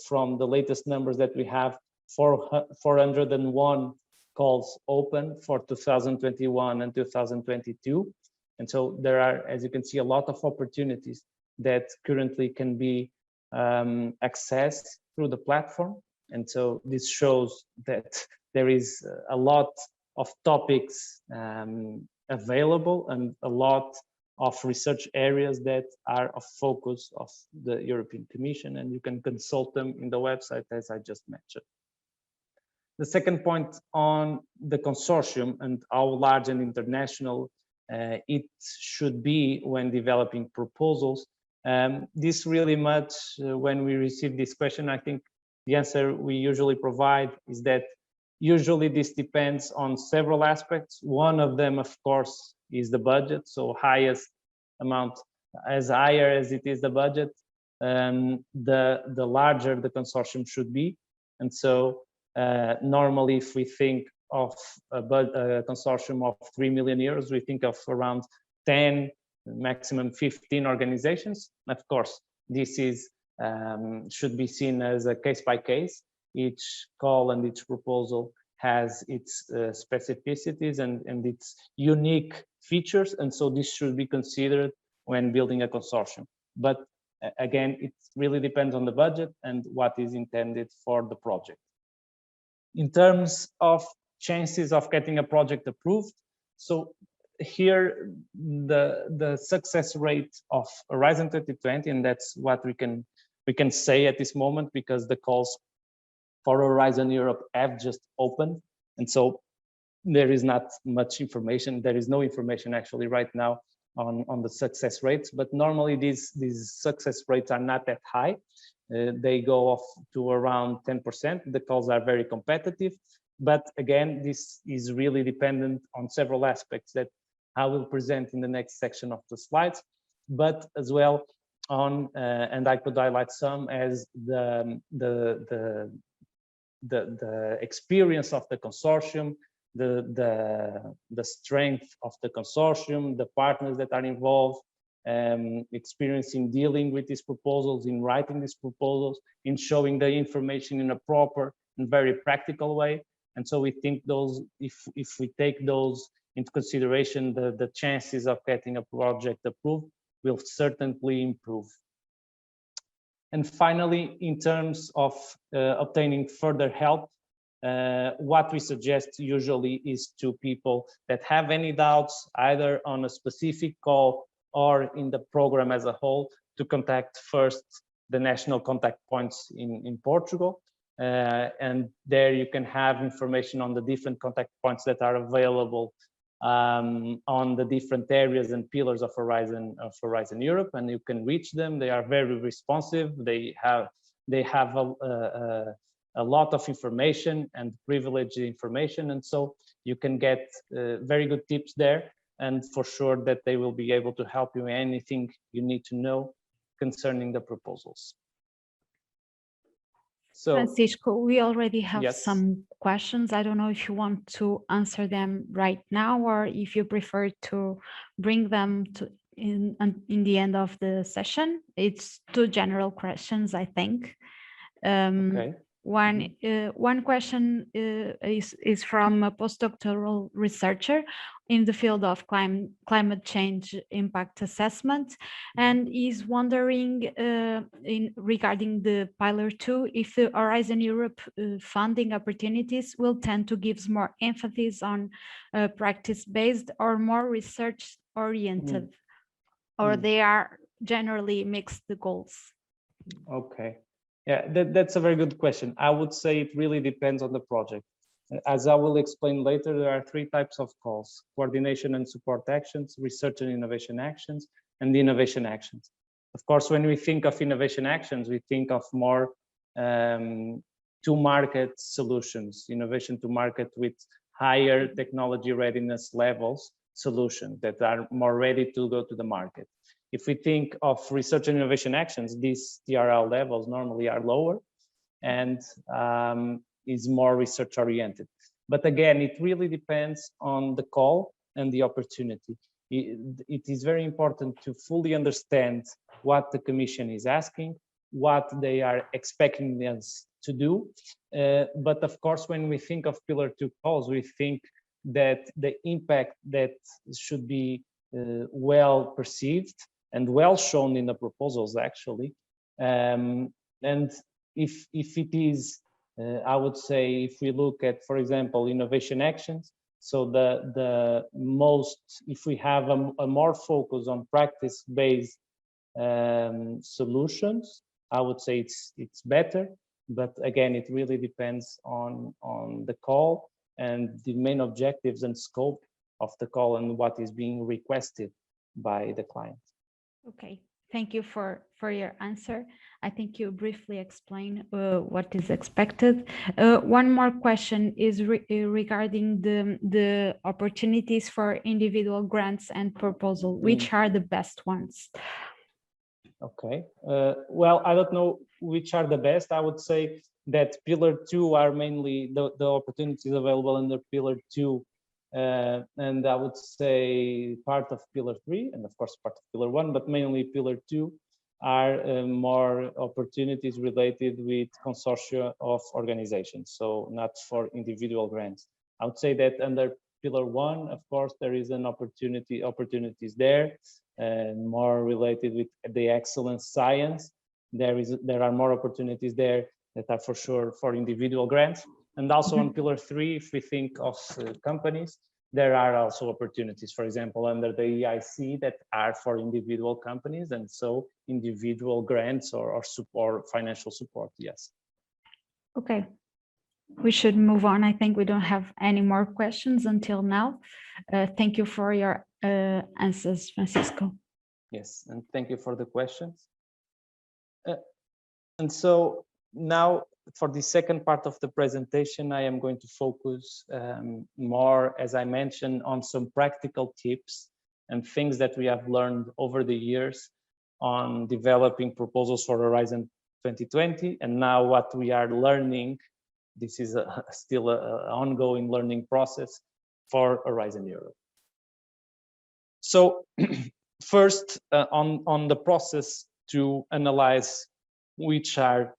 from the latest numbers that we have, 401 calls open for 2021 and 2022. And so there are, as you can see, a lot of opportunities that currently can be accessed through the platform. And so this shows that there is a lot of topics available and a lot of research areas that are of focus of the European Commission, and you can consult them in the website, as I just mentioned. The second point on the consortium and how large and international it should be when developing proposals. This really much, when we receive this question, I think the answer we usually provide is that usually this depends on several aspects. One of them, of course, is the budget. So highest amount, as higher as it is the budget, the larger the consortium should be. And so normally if we think of a consortium of 3 million euros, we think of around 10, maximum 15 organizations. Of course, this is should be seen as a case by case. each call and each proposal has its specificities and its unique features, and so this should be considered when building a consortium. But again, it really depends on the budget and what is intended for the project. In terms of chances of getting a project approved, so here the success rate of Horizon 2020, and that's what we can say at this moment, because the calls for Horizon Europe have just opened, and so there is not much information. There is no information actually right now on the success rates, but normally these success rates are not that high. They go off to around 10%. The calls are very competitive, but again, this is really dependent on several aspects that I will present in the next section of the slides, but as well on, and I could highlight some, as the experience of the consortium, the strength of the consortium, the partners that are involved, experience in dealing with these proposals, in writing these proposals, in showing the information in a proper and very practical way. And so we think those, if we take those into consideration, the chances of getting a project approved will certainly improve. And finally, in terms of obtaining further help, what we suggest usually is to people that have any doubts, either on a specific call or in the program as a whole, to contact first the national contact points in Portugal. And there you can have information on the different contact points that are available on the different areas and pillars of Horizon Europe, and you can reach them. They are very responsive. They have a lot of information and privileged information, and so you can get very good tips there, and for sure that they will be able to help you in anything you need to know concerning the proposals. So, Francisco, we already have yes. some questions. I don't know if you want to answer them right now, or if you prefer to bring them to in the end of the session. It's two general questions, I think. Okay. One question is from a postdoctoral researcher in the field of climate change impact assessment, and is wondering regarding the Pillar 2, if the Horizon Europe funding opportunities will tend to give more emphasis on practice-based or more research-oriented, or they are generally mixed goals. Okay. Yeah, that's a very good question. I would say it really depends on the project. As I will explain later, there are three types of calls: coordination and support actions, research and innovation actions, and the innovation actions. Of course, when we think of innovation actions, we think of more to-market solutions, innovation to market with higher technology readiness levels solutions that are more ready to go to the market. If we think of research and innovation actions, these TRL levels normally are lower and is more research oriented. But again, it really depends on the call and the opportunity. It is very important to fully understand what the Commission is asking, what they are expecting us to do. But of course, when we think of Pillar 2 calls, we think that the impact that should be well perceived and well shown in the proposals, actually. And if it is, I would say, if we look at, for example, innovation actions, so the most, if we have a more focus on practice-based solutions, I would say it's better. But again, it really depends on the call and the main objectives and scope of the call and what is being requested by the client. Okay, thank you for your answer. I think you briefly explained what is expected. One more question is regarding the opportunities for individual grants and proposal. Which are the best ones? Okay, well, I don't know which are the best. I would say that Pillar 2 are mainly the opportunities available under Pillar 2. And I would say part of Pillar 3, and of course part of Pillar 1, but mainly Pillar 2 are more opportunities related with consortia of organizations, so not for individual grants. I would say that under Pillar 1, of course, there is an opportunities there, and more related with the excellence science. There are more opportunities there that are for sure for individual grants. And also on Pillar 3, if we think of companies, there are also opportunities, for example, under the EIC that are for individual companies, and so individual grants or support, financial support, yes. Okay, we should move on. I think we don't have any more questions until now. Thank you for your answers, Francisco. Yes, and thank you for the questions. And so now for the second part of the presentation, I am going to focus more, as I mentioned, on some practical tips and things that we have learned over the years on developing proposals for Horizon 2020. And now what we are learning, this is still an ongoing learning process for Horizon Europe. So first, on the process to analyze which are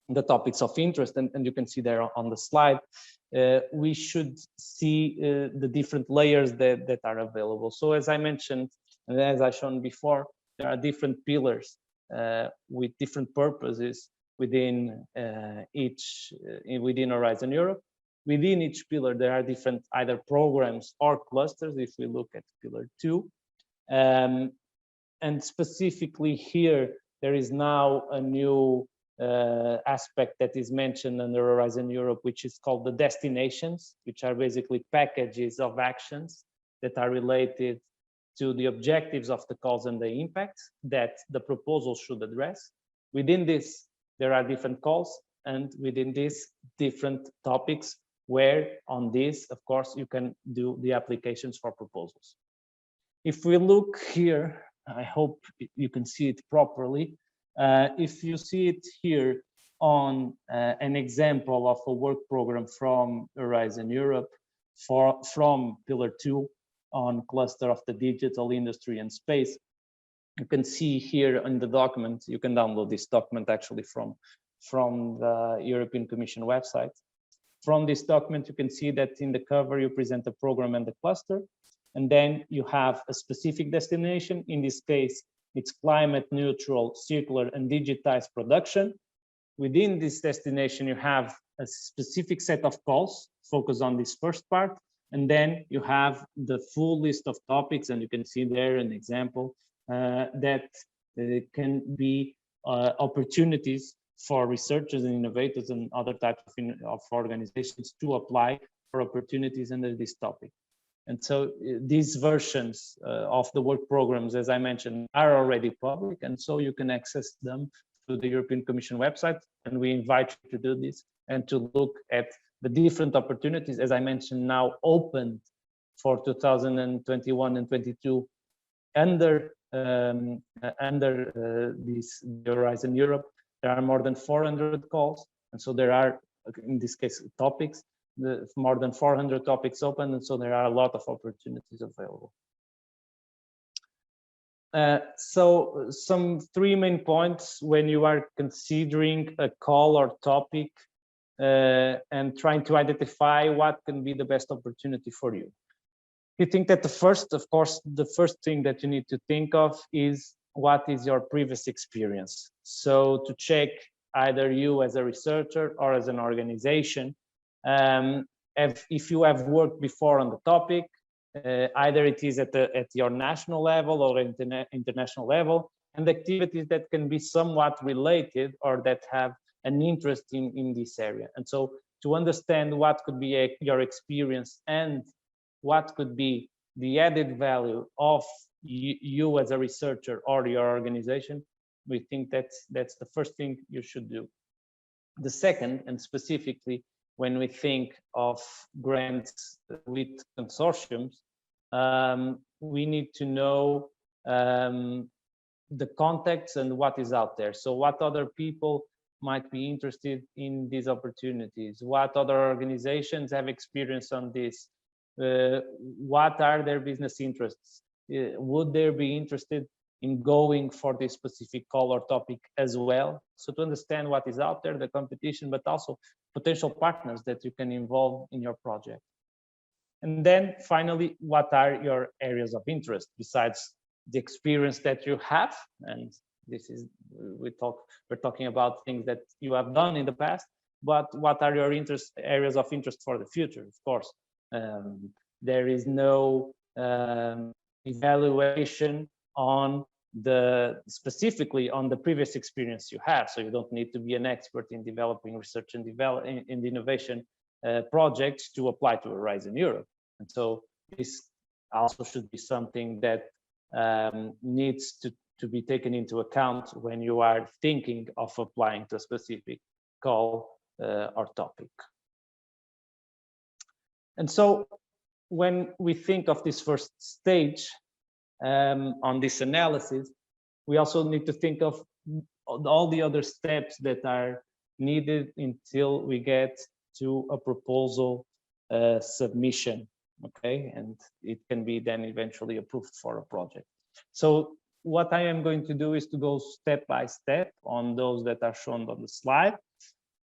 the topics of interest, and you can see there on the slide, we should see the different layers that are available. So as I mentioned, and as I shown before, there are different pillars with different purposes within within Horizon Europe. Within each pillar, there are different either programs or clusters, if we look at Pillar 2. And specifically here, there is now a new aspect that is mentioned under Horizon Europe, which is called the destinations, which are basically packages of actions that are related to the objectives of the calls and the impacts that the proposal should address. Within this, there are different calls, and within this, different topics, where on this, of course, you can do the applications for proposals. If we look here, I hope you can see it properly. If you see it here on an example of a work program from Horizon Europe from Pillar 2 on cluster of the digital industry and space, you can see here in the document, you can download this document actually from the European Commission website. From this document, you can see that in the cover, you present the program and the cluster, and then you have a specific destination. In this case, it's climate neutral, circular, and digitized production. Within this destination, you have a specific set of calls focused on this first part, and then you have the full list of topics, and you can see there an example that can be opportunities for researchers and innovators and other types of organizations to apply for opportunities under this topic. And so these versions of the work programs, as I mentioned, are already public, and so you can access them through the European Commission website, and we invite you to do this and to look at the different opportunities, as I mentioned, now open for 2021 and 22 under this Horizon Europe. There are more than 400 calls, and so there are, in this case, topics, more than 400 topics open, and so there are a lot of opportunities available. So some three main points when you are considering a call or topic and trying to identify what can be the best opportunity for you. You think that of course, the first thing that you need to think of is what is your previous experience. So to check either you as a researcher or as an organization, if you have worked before on the topic, either it is at your national level or international level, and activities that can be somewhat related or that have an interest in this area. And so to understand what could be your experience and what could be the added value of you as a researcher or your organization, we think that's the first thing you should do. The second, and specifically when we think of grants with consortiums, we need to know the context and what is out there. So what other people might be interested in these opportunities? What other organizations have experience on this? What are their business interests? Would they be interested in going for this specific call or topic as well. So to understand what is out there, the competition, but also potential partners that you can involve in your project. And then finally, what are your areas of interest besides the experience that you have? And this is, we're talking about things that you have done in the past, but what are your areas of interest for the future? Of course, there is no evaluation on specifically on the previous experience you have. So you don't need to be an expert in developing research and in the innovation projects to apply to Horizon Europe. And so this also should be something that needs to be taken into account when you are thinking of applying to a specific call or topic. And so when we think of this first stage on this analysis, we also need to think of all the other steps that are needed until we get to a proposal submission, okay? And it can be then eventually approved for a project. So what I am going to do is to go step by step on those that are shown on the slide.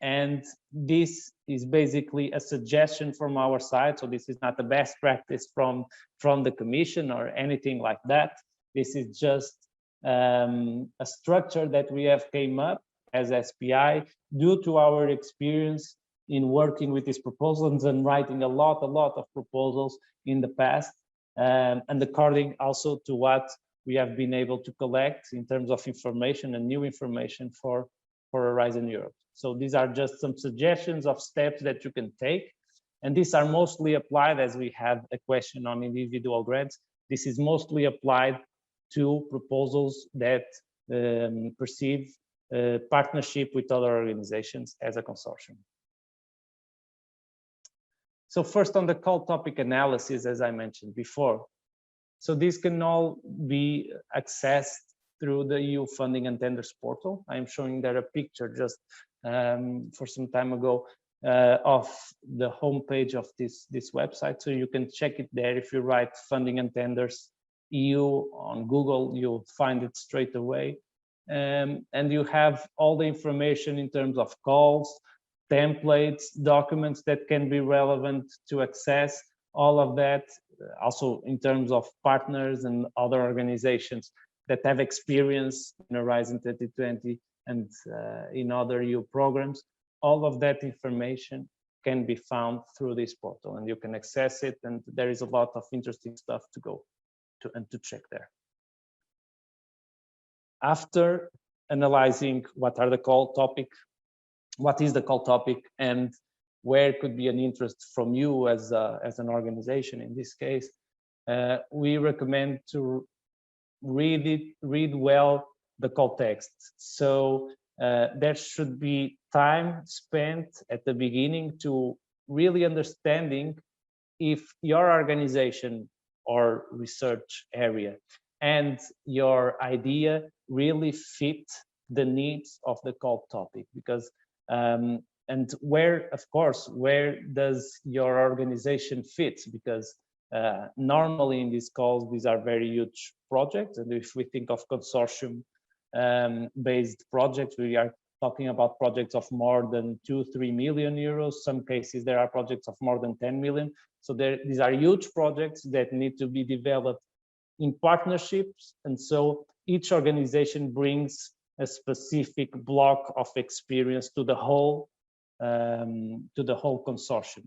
And this is basically a suggestion from our side. So this is not the best practice from the Commission or anything like that. This is just a structure that we have came up as SPI due to our experience in working with these proposals and writing a lot of proposals in the past, and according also to what we have been able to collect in terms of information and new information for Horizon Europe. So these are just some suggestions of steps that you can take. And these are mostly applied, as we had a question on individual grants, this is mostly applied to proposals that perceive partnership with other organizations as a consortium. So first on the call topic analysis, as I mentioned before. So these can all be accessed through the EU funding and tenders portal. I'm showing there a picture just for some time ago of the homepage of this website. So you can check it there. If you write funding and tenders EU on Google, you'll find it straight away. And you have all the information in terms of calls, templates, documents that can be relevant to access, all of that, also in terms of partners and other organizations that have experience in Horizon 2020 and in other EU programs. All of that information can be found through this portal, and you can access it, and there is a lot of interesting stuff to go to and to check there. After analyzing what are the call topic, what is the call topic, and where could be an interest from you as an organization in this case, we recommend to read well the call text. So there should be time spent at the beginning to really understanding if your organization or research area and your idea really fit the needs of the call topic, because and where, of course, where does your organization fit? Because normally in these calls, these are very huge projects, and if we think of consortium based projects, we are talking about projects of more than 2-3 million euros. Some cases there are projects of more than 10 million. So these are huge projects that need to be developed in partnerships, and so each organization brings a specific block of experience to the whole consortium.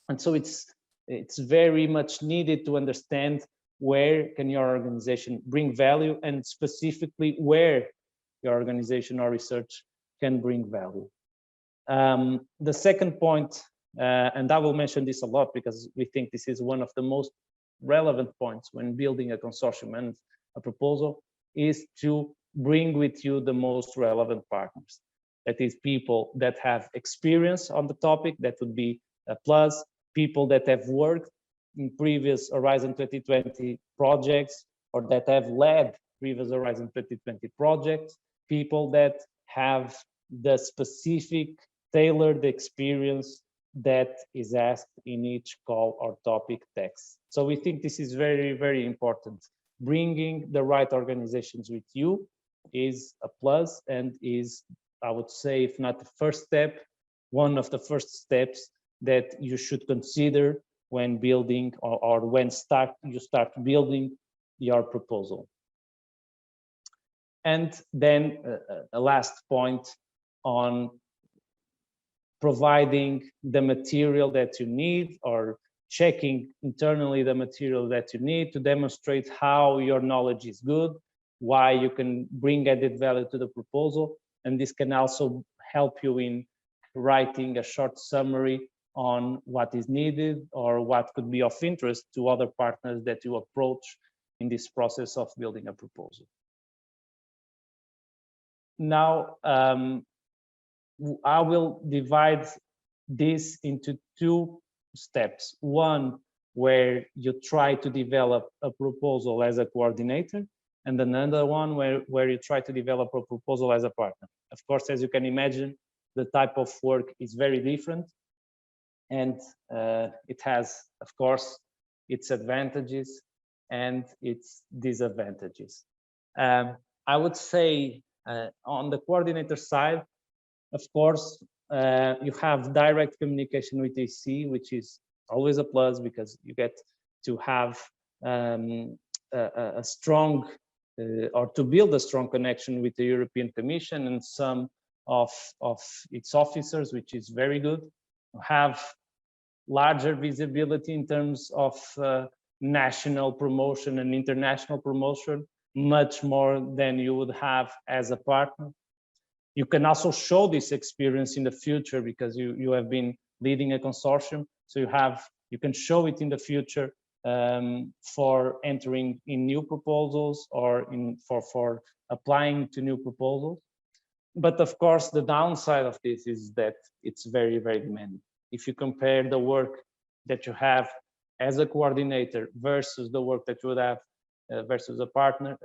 And so it's very much needed to understand where can your organization bring value, and specifically where your organization or research can bring value. The second point, and I will mention this a lot because we think this is one of the most relevant points when building a consortium and a proposal, is to bring with you the most relevant partners. That is, people that have experience on the topic, that would be a plus, people that have worked in previous Horizon 2020 projects, or that have led previous Horizon 2020 projects, people that have the specific tailored experience that is asked in each call or topic text. So we think this is very, very important bringing the right organizations with you is a plus and is, I would say, if not the first step, one of the first steps that you should consider when building or when you start building your proposal. And then a last point on providing the material that you need or checking internally the material that you need to demonstrate how your knowledge is good, why you can bring added value to the proposal. And this can also help you in writing a short summary on what is needed or what could be of interest to other partners that you approach in this process of building a proposal. Now, I will divide this into two steps. One, where you try to develop a proposal as a coordinator, and another one where you try to develop a proposal as a partner. Of course, as you can imagine, the type of work is very different, and it has, of course, its advantages and its disadvantages. I would say on the coordinator side, of course, you have direct communication with AC, which is always a plus because you get to have a strong or to build a strong connection with the European Commission and some of its officers, which is very good. Have larger visibility in terms of national promotion and international promotion, much more than you would have as a partner. You can also show this experience in the future because you have been leading a consortium, so you can show it in the future for entering in new proposals or for applying to new proposals. But of course, the downside of this is that it's very, very demanding. If you compare the work that you have as a coordinator versus the work that you would have versus a partner,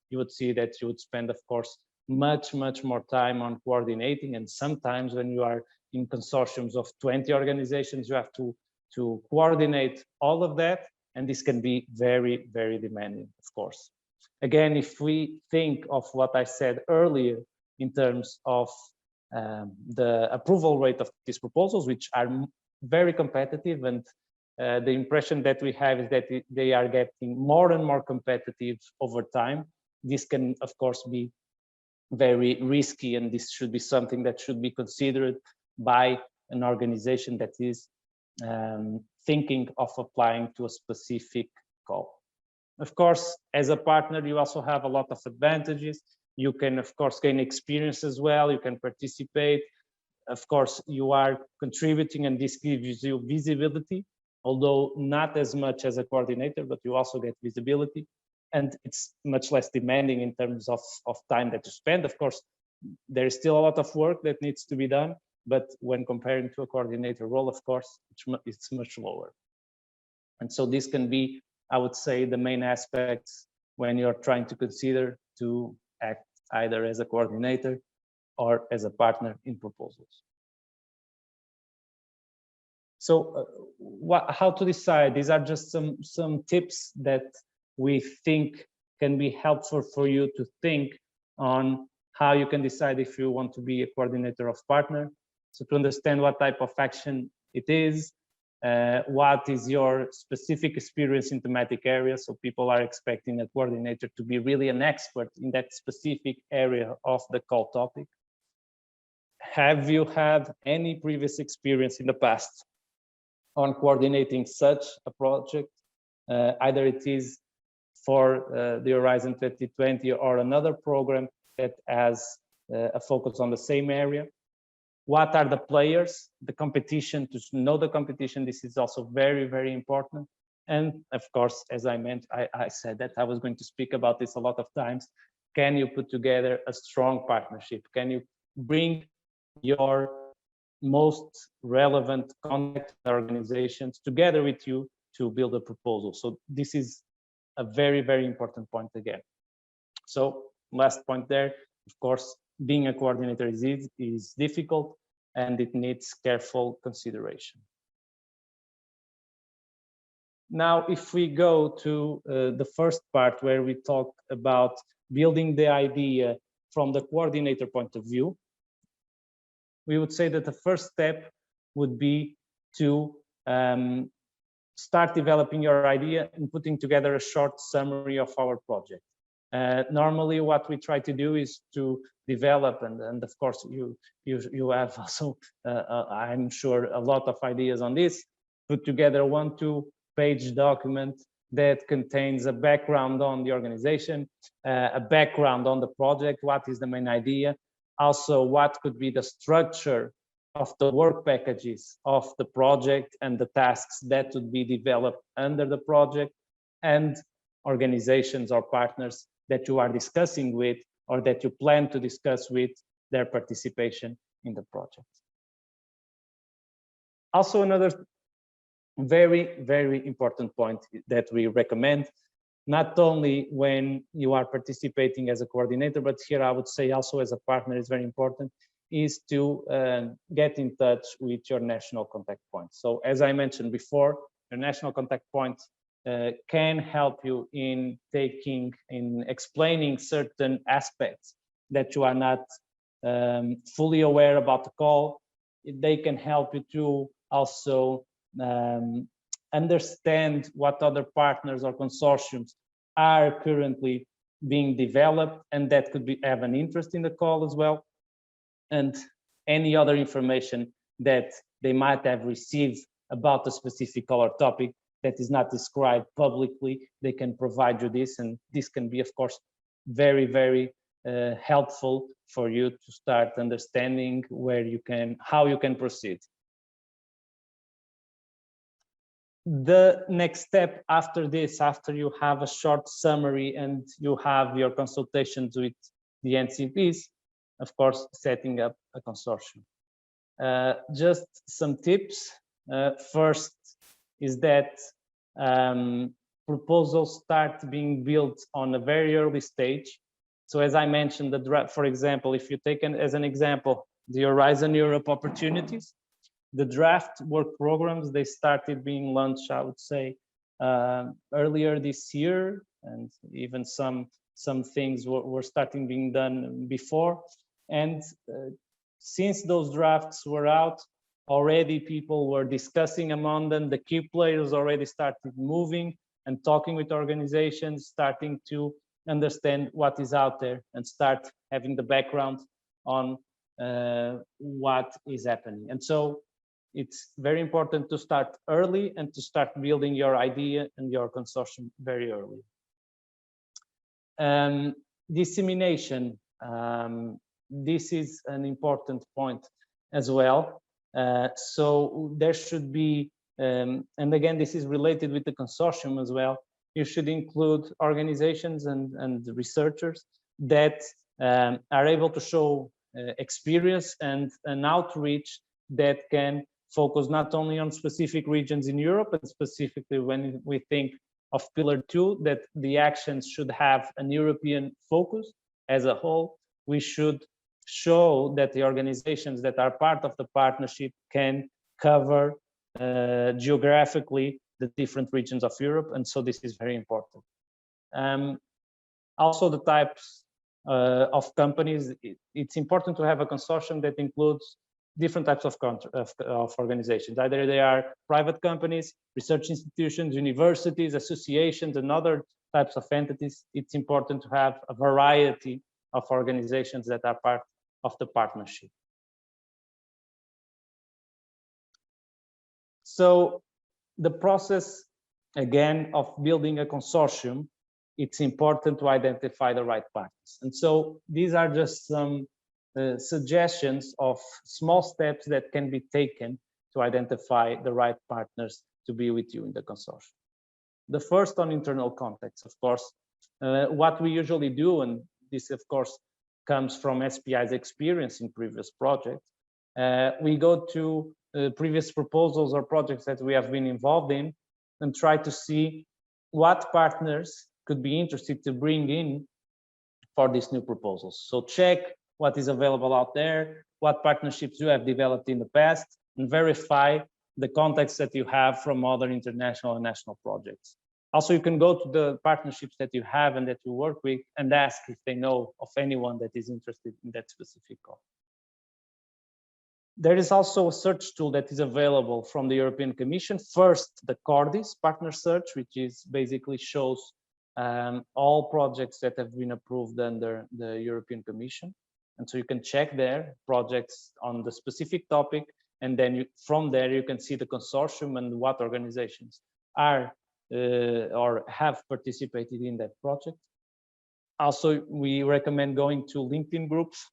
you would see that you would spend, of course, much more time on coordinating. And sometimes when you are in consortiums of 20 organizations, you have to coordinate all of that. And this can be very, very demanding, of course. Again, if we think of what I said earlier in terms of the approval rate of these proposals, which are very competitive, and the impression that we have is that they are getting more and more competitive over time. This can, of course, be very risky, and this should be something that should be considered by an organization that is thinking of applying to a specific call. Of course, as a partner, you also have a lot of advantages. You can, of course, gain experience as well. You can participate. Of course, you are contributing, and this gives you visibility, although not as much as a coordinator, but you also get visibility. And it's much less demanding in terms of time that you spend. Of course, there is still a lot of work that needs to be done, but when comparing to a coordinator role, of course, it's much lower. And so this can be, I would say, the main aspects when you're trying to consider to act either as a coordinator or as a partner in proposals. So how to decide? These are just some tips that we think can be helpful for you to think on how you can decide if you want to be a coordinator of partner. So to understand what type of action it is, what is your specific experience in thematic areas. So people are expecting a coordinator to be really an expert in that specific area of the call topic. Have you had any previous experience in the past on coordinating such a project? Either it is for the Horizon 2020 or another program that has a focus on the same area. What are the players, the competition, to know the competition? This is also very, very important. And of course, as I mentioned, I said that I was going to speak about this a lot of times. Can you put together a strong partnership? Can you bring your most relevant contact organizations together with you to build a proposal? So this is a very, very important point again. So last point there, of course, being a coordinator is difficult and it needs careful consideration. Now, if we go to the first part where we talk about building the idea from the coordinator point of view, we would say that the first step would be to start developing your idea and putting together a short summary of our project. Normally, what we try to do is to develop, and of course, you have also, I'm sure, a lot of ideas on this. Put together 1-2 page document that contains a background on the organization, a background on the project, what is the main idea, also what could be the structure of the work packages of the project and the tasks that would be developed under the project, and organizations or partners that you are discussing with or that you plan to discuss with their participation in the project. Also, another very, very important point that we recommend, not only when you are participating as a coordinator, but here I would say also as a partner is very important, is to get in touch with your national contact point. So as I mentioned before, your national contact point can help you in explaining certain aspects that you are not fully aware about the call. They can help you to also understand what other partners or consortiums are currently being developed, and that could have an interest in the call as well, and any other information that they might have received about a specific call or topic that is not described publicly. They can provide you this, and this can be, of course, very, very helpful for you to start understanding how you can proceed. The next step after this, after you have a short summary and you have your consultations with the NCPs, of course, setting up a consortium. Just some tips. First is that proposals start being built on a very early stage. So as I mentioned, for example, if you take as an example, the Horizon Europe opportunities, the draft work programs, they started being launched, I would say, earlier this year, and even some things were starting being done before. And since those drafts were out, already people were discussing among them. The key players already started moving and talking with organizations, starting to understand what is out there and start having the background on what is happening. And so it's very important to start early and to start building your idea and your consortium very early. Dissemination. This is an important point as well. So there should be, and again, this is related with the consortium as well, you should include organizations and researchers that are able to show experience and an outreach that can focus not only on specific regions in Europe, but specifically when we think of Pillar 2, that the actions should have an European focus as a whole. We should show that the organizations that are part of the partnership can cover geographically the different regions of Europe, and so this is very important. Also, the types of companies, it's important to have a consortium that includes different types of organizations. Either they are private companies, research institutions, universities, associations, and other types of entities. It's important to have a variety of organizations that are part of the partnership. So the process, again, of building a consortium, it's important to identify the right partners. And so these are just some suggestions of small steps that can be taken to identify the right partners to be with you in the consortium. The first, on internal contacts, of course. What we usually do, and this of course comes from SPI's experience in previous projects, we go to previous proposals or projects that we have been involved in and try to see what partners could be interested to bring in for these new proposals. So check what is available out there, what partnerships you have developed in the past, and verify the contacts that you have from other international and national projects. Also, you can go to the partnerships that you have and that you work with and ask if they know of anyone that is interested in that specific call. There is also a search tool that is available from the European Commission. First, the CORDIS partner search, which is basically shows all projects that have been approved under the European Commission. And so you can check there projects on the specific topic, and then from there you can see the consortium and what organizations are or have participated in that project. Also, we recommend going to LinkedIn groups.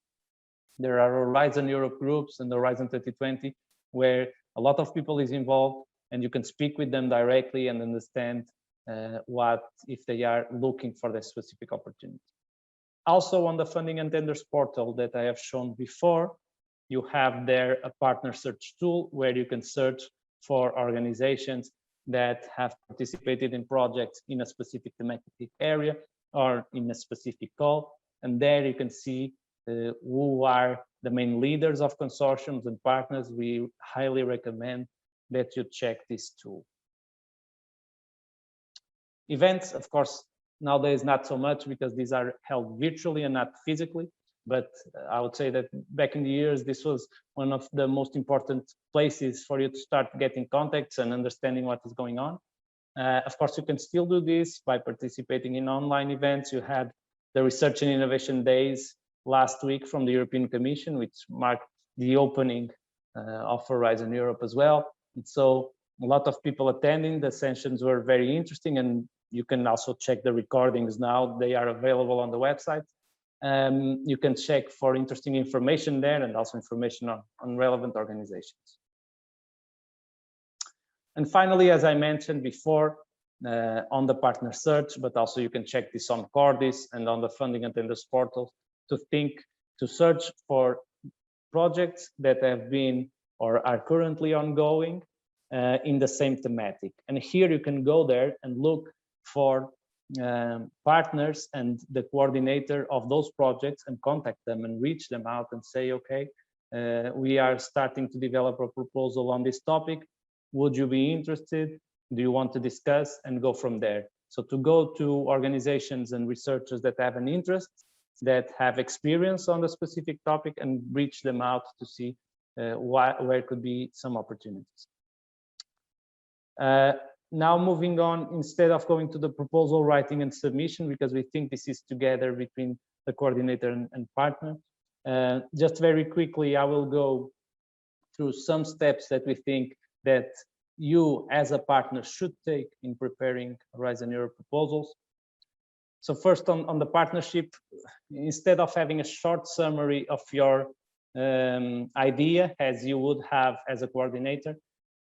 There are Horizon Europe groups and Horizon 2020, where a lot of people is involved, and you can speak with them directly and understand if they are looking for the specific opportunity. Also, on the funding and tenders portal that I have shown before, you have there a partner search tool where you can search for organizations that have participated in projects in a specific thematic area or in a specific call. And there you can see who are the main leaders of consortiums and partners. We highly recommend that you check this tool. Events, of course, nowadays not so much because these are held virtually and not physically, but I would say that back in the years, this was one of the most important places for you to start getting contacts and understanding what is going on. Of course, you can still do this by participating in online events. You had the Research and Innovation Days last week from the European Commission, which marked the opening of Horizon Europe as well. And so a lot of people attending. The sessions were very interesting, and you can also check the recordings now. They are available on the website. You can check for interesting information there and also information on relevant organizations. And finally, as I mentioned before, on the partner search, but also you can check this on CORDIS and on the funding and tenders portal to search for projects that have been or are currently ongoing in the same thematic. And here you can go there and look for partners and the coordinator of those projects and contact them and reach them out and say, okay, we are starting to develop a proposal on this topic. Would you be interested? Do you want to discuss? And go from there. So to go to organizations and researchers that have an interest, that have experience on the specific topic, and reach them out to see where could be some opportunities. Now moving on, instead of going to the proposal writing and submission, because we think this is together between the coordinator and partner, just very quickly, I will go through some steps that we think that you as a partner should take in preparing Horizon Europe proposals. So first on the partnership, instead of having a short summary of your idea as you would have as a coordinator,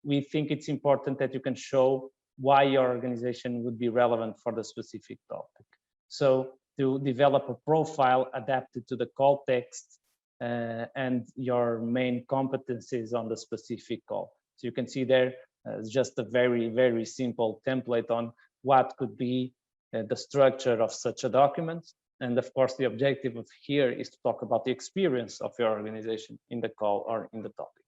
we think it's important that you can show why your organization would be relevant for the specific topic. So to develop a profile adapted to the call text and your main competencies on the specific call. So you can see there just a very, very simple template on what could be the structure of such a document. And of course, the objective of here is to talk about the experience of your organization in the call or in the topic.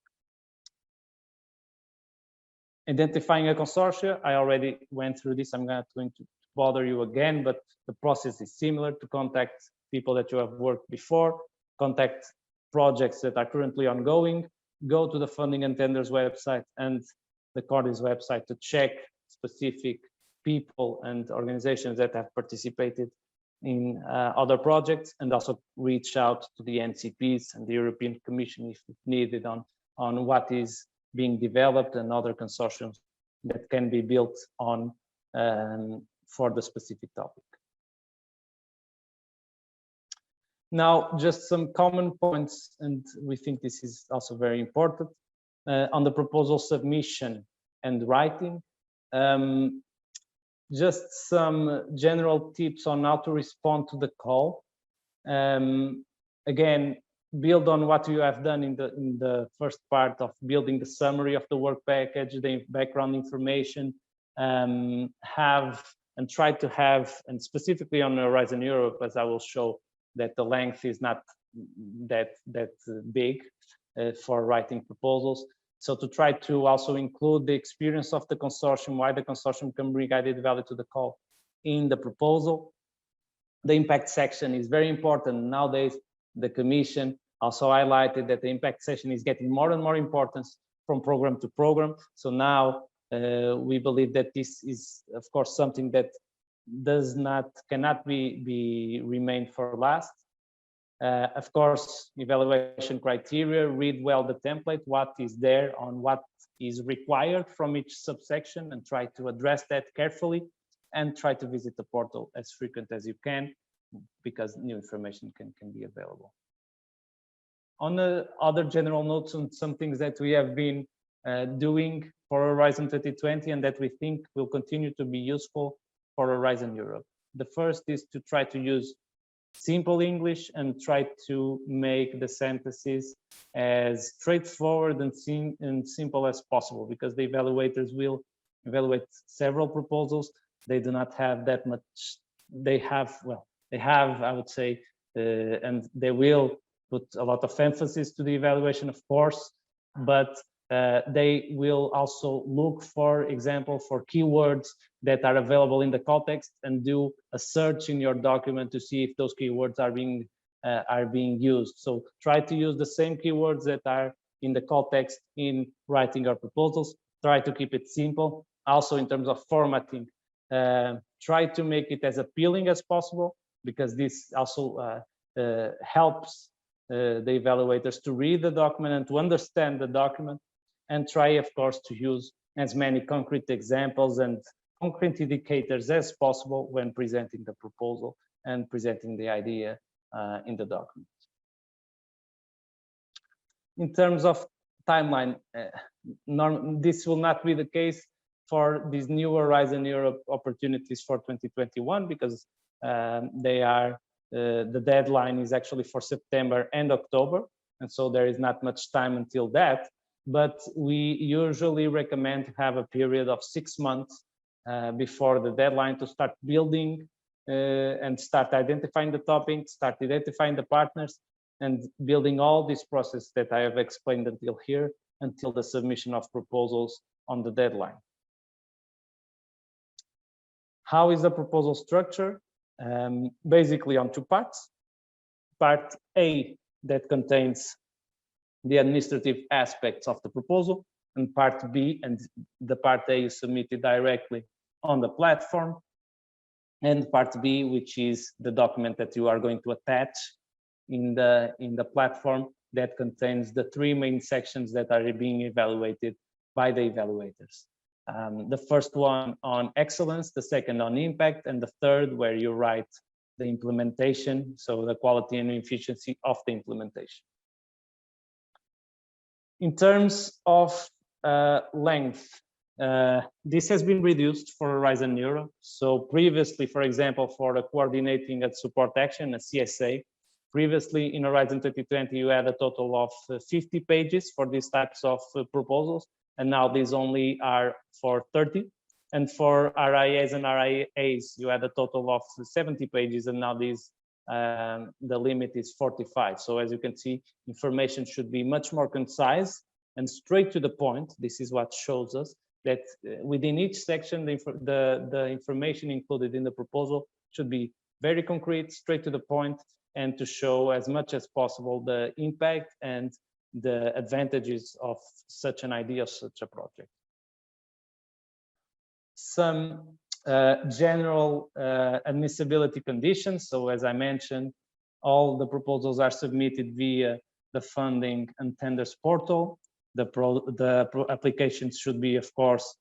Identifying a consortia, I already went through this. I'm not going to bother you again, but the process is similar: to contact people that you have worked before, contact projects that are currently ongoing, go to the funding and tenders website and the CORDIS website to check specific people and organizations that have participated in other projects, and also reach out to the NCPs and the European Commission if needed on what is being developed and other consortiums that can be built on for the specific topic. Now, just some common points, and we think this is also very important, on the proposal submission and writing. Just some general tips on how to respond to the call. Again, build on what you have done in the first part of building the summary of the work package, the background information, try to have, and specifically on Horizon Europe, as I will show, that the length is not that big for writing proposals. So to try to also include the experience of the consortium, why the consortium can bring added value to the call in the proposal. The impact section is very important. Nowadays, the Commission also highlighted that the impact section is getting more and more importance from program to program. So now we believe that this is, of course, something that cannot be remained for last. Of course, evaluation criteria, read well the template, what is there on what is required from each subsection, and try to address that carefully, and try to visit the portal as frequent as you can, because new information can be available. On the other general notes on some things that we have been doing for Horizon 2020 and that we think will continue to be useful for Horizon Europe. The first is to try to use simple English and try to make the sentences as straightforward and simple as possible, because the evaluators will evaluate several proposals. They do not have that much. They have, I would say, and they will put a lot of emphasis to the evaluation, of course, but they will also look, for example, for keywords that are available in the call text and do a search in your document to see if those keywords are being used. So try to use the same keywords that are in the call text in writing your proposals. Try to keep it simple. Also, in terms of formatting, try to make it as appealing as possible, because this also helps the evaluators to read the document and to understand the document. And try, of course, to use as many concrete examples and concrete indicators as possible when presenting the proposal and presenting the idea in the document. In terms of timeline, this will not be the case for these new Horizon Europe opportunities for 2021, because the deadline is actually for September and October, and so there is not much time until that. But we usually recommend to have a period of 6 months before the deadline to start building and start identifying the topics, start identifying the partners, and building all this process that I have explained until here, until the submission of proposals on the deadline. How is the proposal structure? Basically on 2 parts. Part A, that contains the administrative aspects of the proposal, and part B, and the part A is submitted directly on the platform, and part B, which is the document that you are going to attach in the platform, that contains the 3 main sections that are being evaluated by the evaluators. The first one on excellence, the second on impact, and the third where you write the implementation, so the quality and efficiency of the implementation. In terms of length, this has been reduced for Horizon Europe. So previously, for example, for a coordinating and support action, a CSA, previously in Horizon 2020, you had a total of 50 pages for these types of proposals, and now these only are for 30. And for RIAs and RIAs, you had a total of 70 pages, and now these the limit is 45. So as you can see, information should be much more concise and straight to the point. This is what shows us that within each section, the information included in the proposal should be very concrete, straight to the point, and to show as much as possible the impact and the advantages of such an idea, of such a project. Some general admissibility conditions. So as I mentioned, all the proposals are submitted via the funding and tenders portal. The applications should be, of course,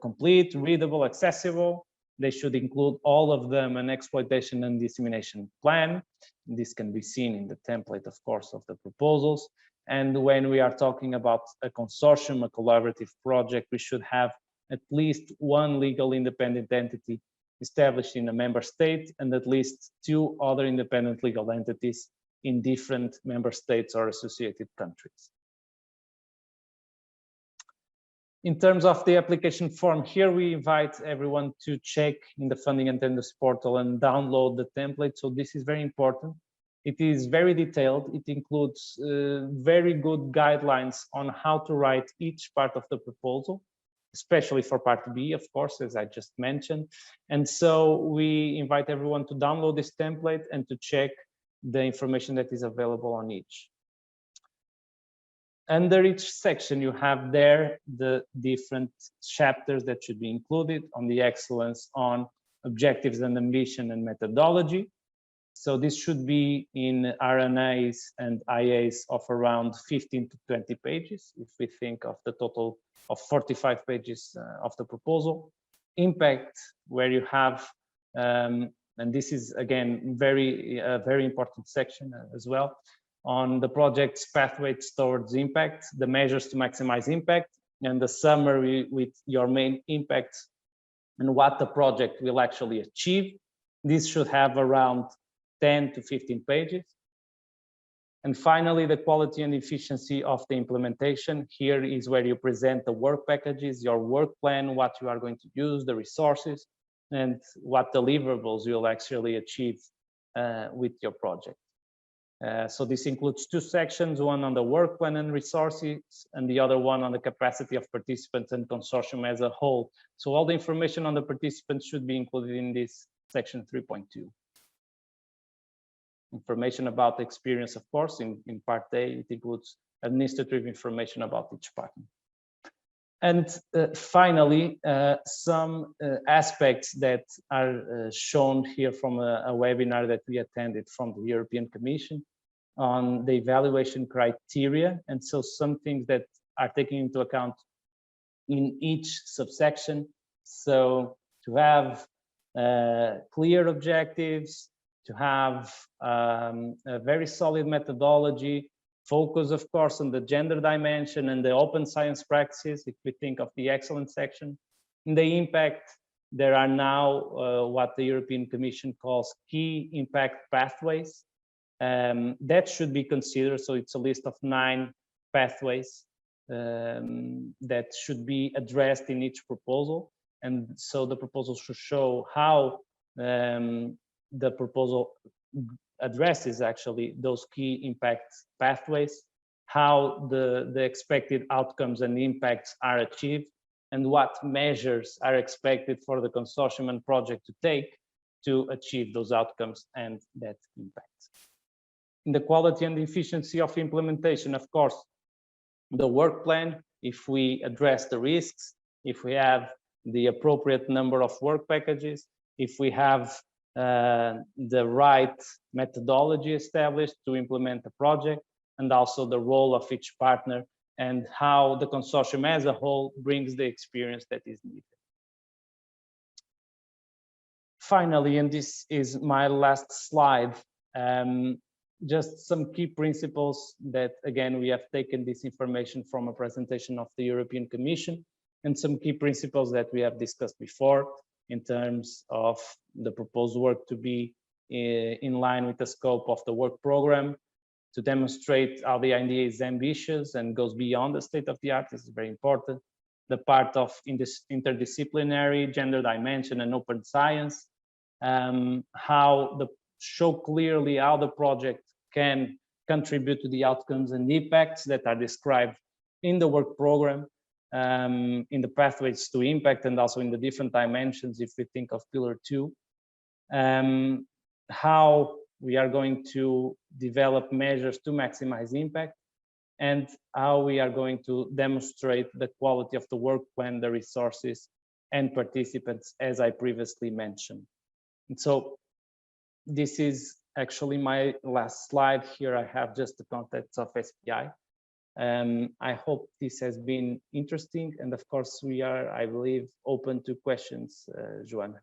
complete, readable, accessible. They should include all of them an exploitation and dissemination plan. This can be seen in the template, of course, of the proposals. And when we are talking about a consortium, a collaborative project, we should have at least 1 legal independent entity established in a member state and at least 2 other independent legal entities in different member states or associated countries. In terms of the application form, here we invite everyone to check in the funding and tenders portal and download the template. So this is very important. It is very detailed. It includes very good guidelines on how to write each part of the proposal, especially for part B, of course, as I just mentioned. And so we invite everyone to download this template and to check the information that is available on each. Under each section, you have there the different chapters that should be included on the excellence, on objectives and ambition and methodology. So this should be in RNAs and IAs of around 15 to 20 pages, if we think of the total of 45 pages of the proposal. Impact, where you have, and this is again very important section as well, on the project's pathways towards impact, the measures to maximize impact, and the summary with your main impacts and what the project will actually achieve. This should have around 10 to 15 pages. And finally, the quality and efficiency of the implementation. Here is where you present the work packages, your work plan, what you are going to use, the resources, and what deliverables you'll actually achieve with your project. So this includes two sections, one on the work plan and resources, and the other one on the capacity of participants and consortium as a whole. So all the information on the participants should be included in this section 3.2. Information about the experience, of course, in part A, it includes administrative information about each partner. And finally, some aspects that are shown here from a webinar that we attended from the European Commission on the evaluation criteria. And so some things that are taken into account in each subsection. So to have clear objectives, to have a very solid methodology, focus, of course, on the gender dimension and the open science practices, if we think of the excellence section. In the impact, there are now what the European Commission calls key impact pathways. That should be considered. So it's a list of 9 pathways that should be addressed in each proposal. And so the proposal should show how the proposal addresses actually those key impact pathways, how the expected outcomes and impacts are achieved, and what measures are expected for the consortium and project to take to achieve those outcomes and that impact. In the quality and efficiency of implementation, of course, the work plan, if we address the risks, if we have the appropriate number of work packages, if we have the right methodology established to implement the project, and also the role of each partner and how the consortium as a whole brings the experience that is needed. Finally, and this is my last slide, just some key principles that, again, we have taken this information from a presentation of the European Commission, and some key principles that we have discussed before in terms of the proposed work to be in line with the scope of the work program, to demonstrate how the idea is ambitious and goes beyond the state of the art. This is very important. The part of in this interdisciplinary, gender dimension, and open science, show clearly how the project can contribute to the outcomes and impacts that are described in the work program, in the pathways to impact, and also in the different dimensions if we think of pillar 2. How we are going to develop measures to maximize impact, and how we are going to demonstrate the quality of the work plan, the resources, and participants, as I previously mentioned. And so this is actually my last slide. Here I have just the contents of SPI. I hope this has been interesting, and of course we are, I believe, open to questions, Joanna.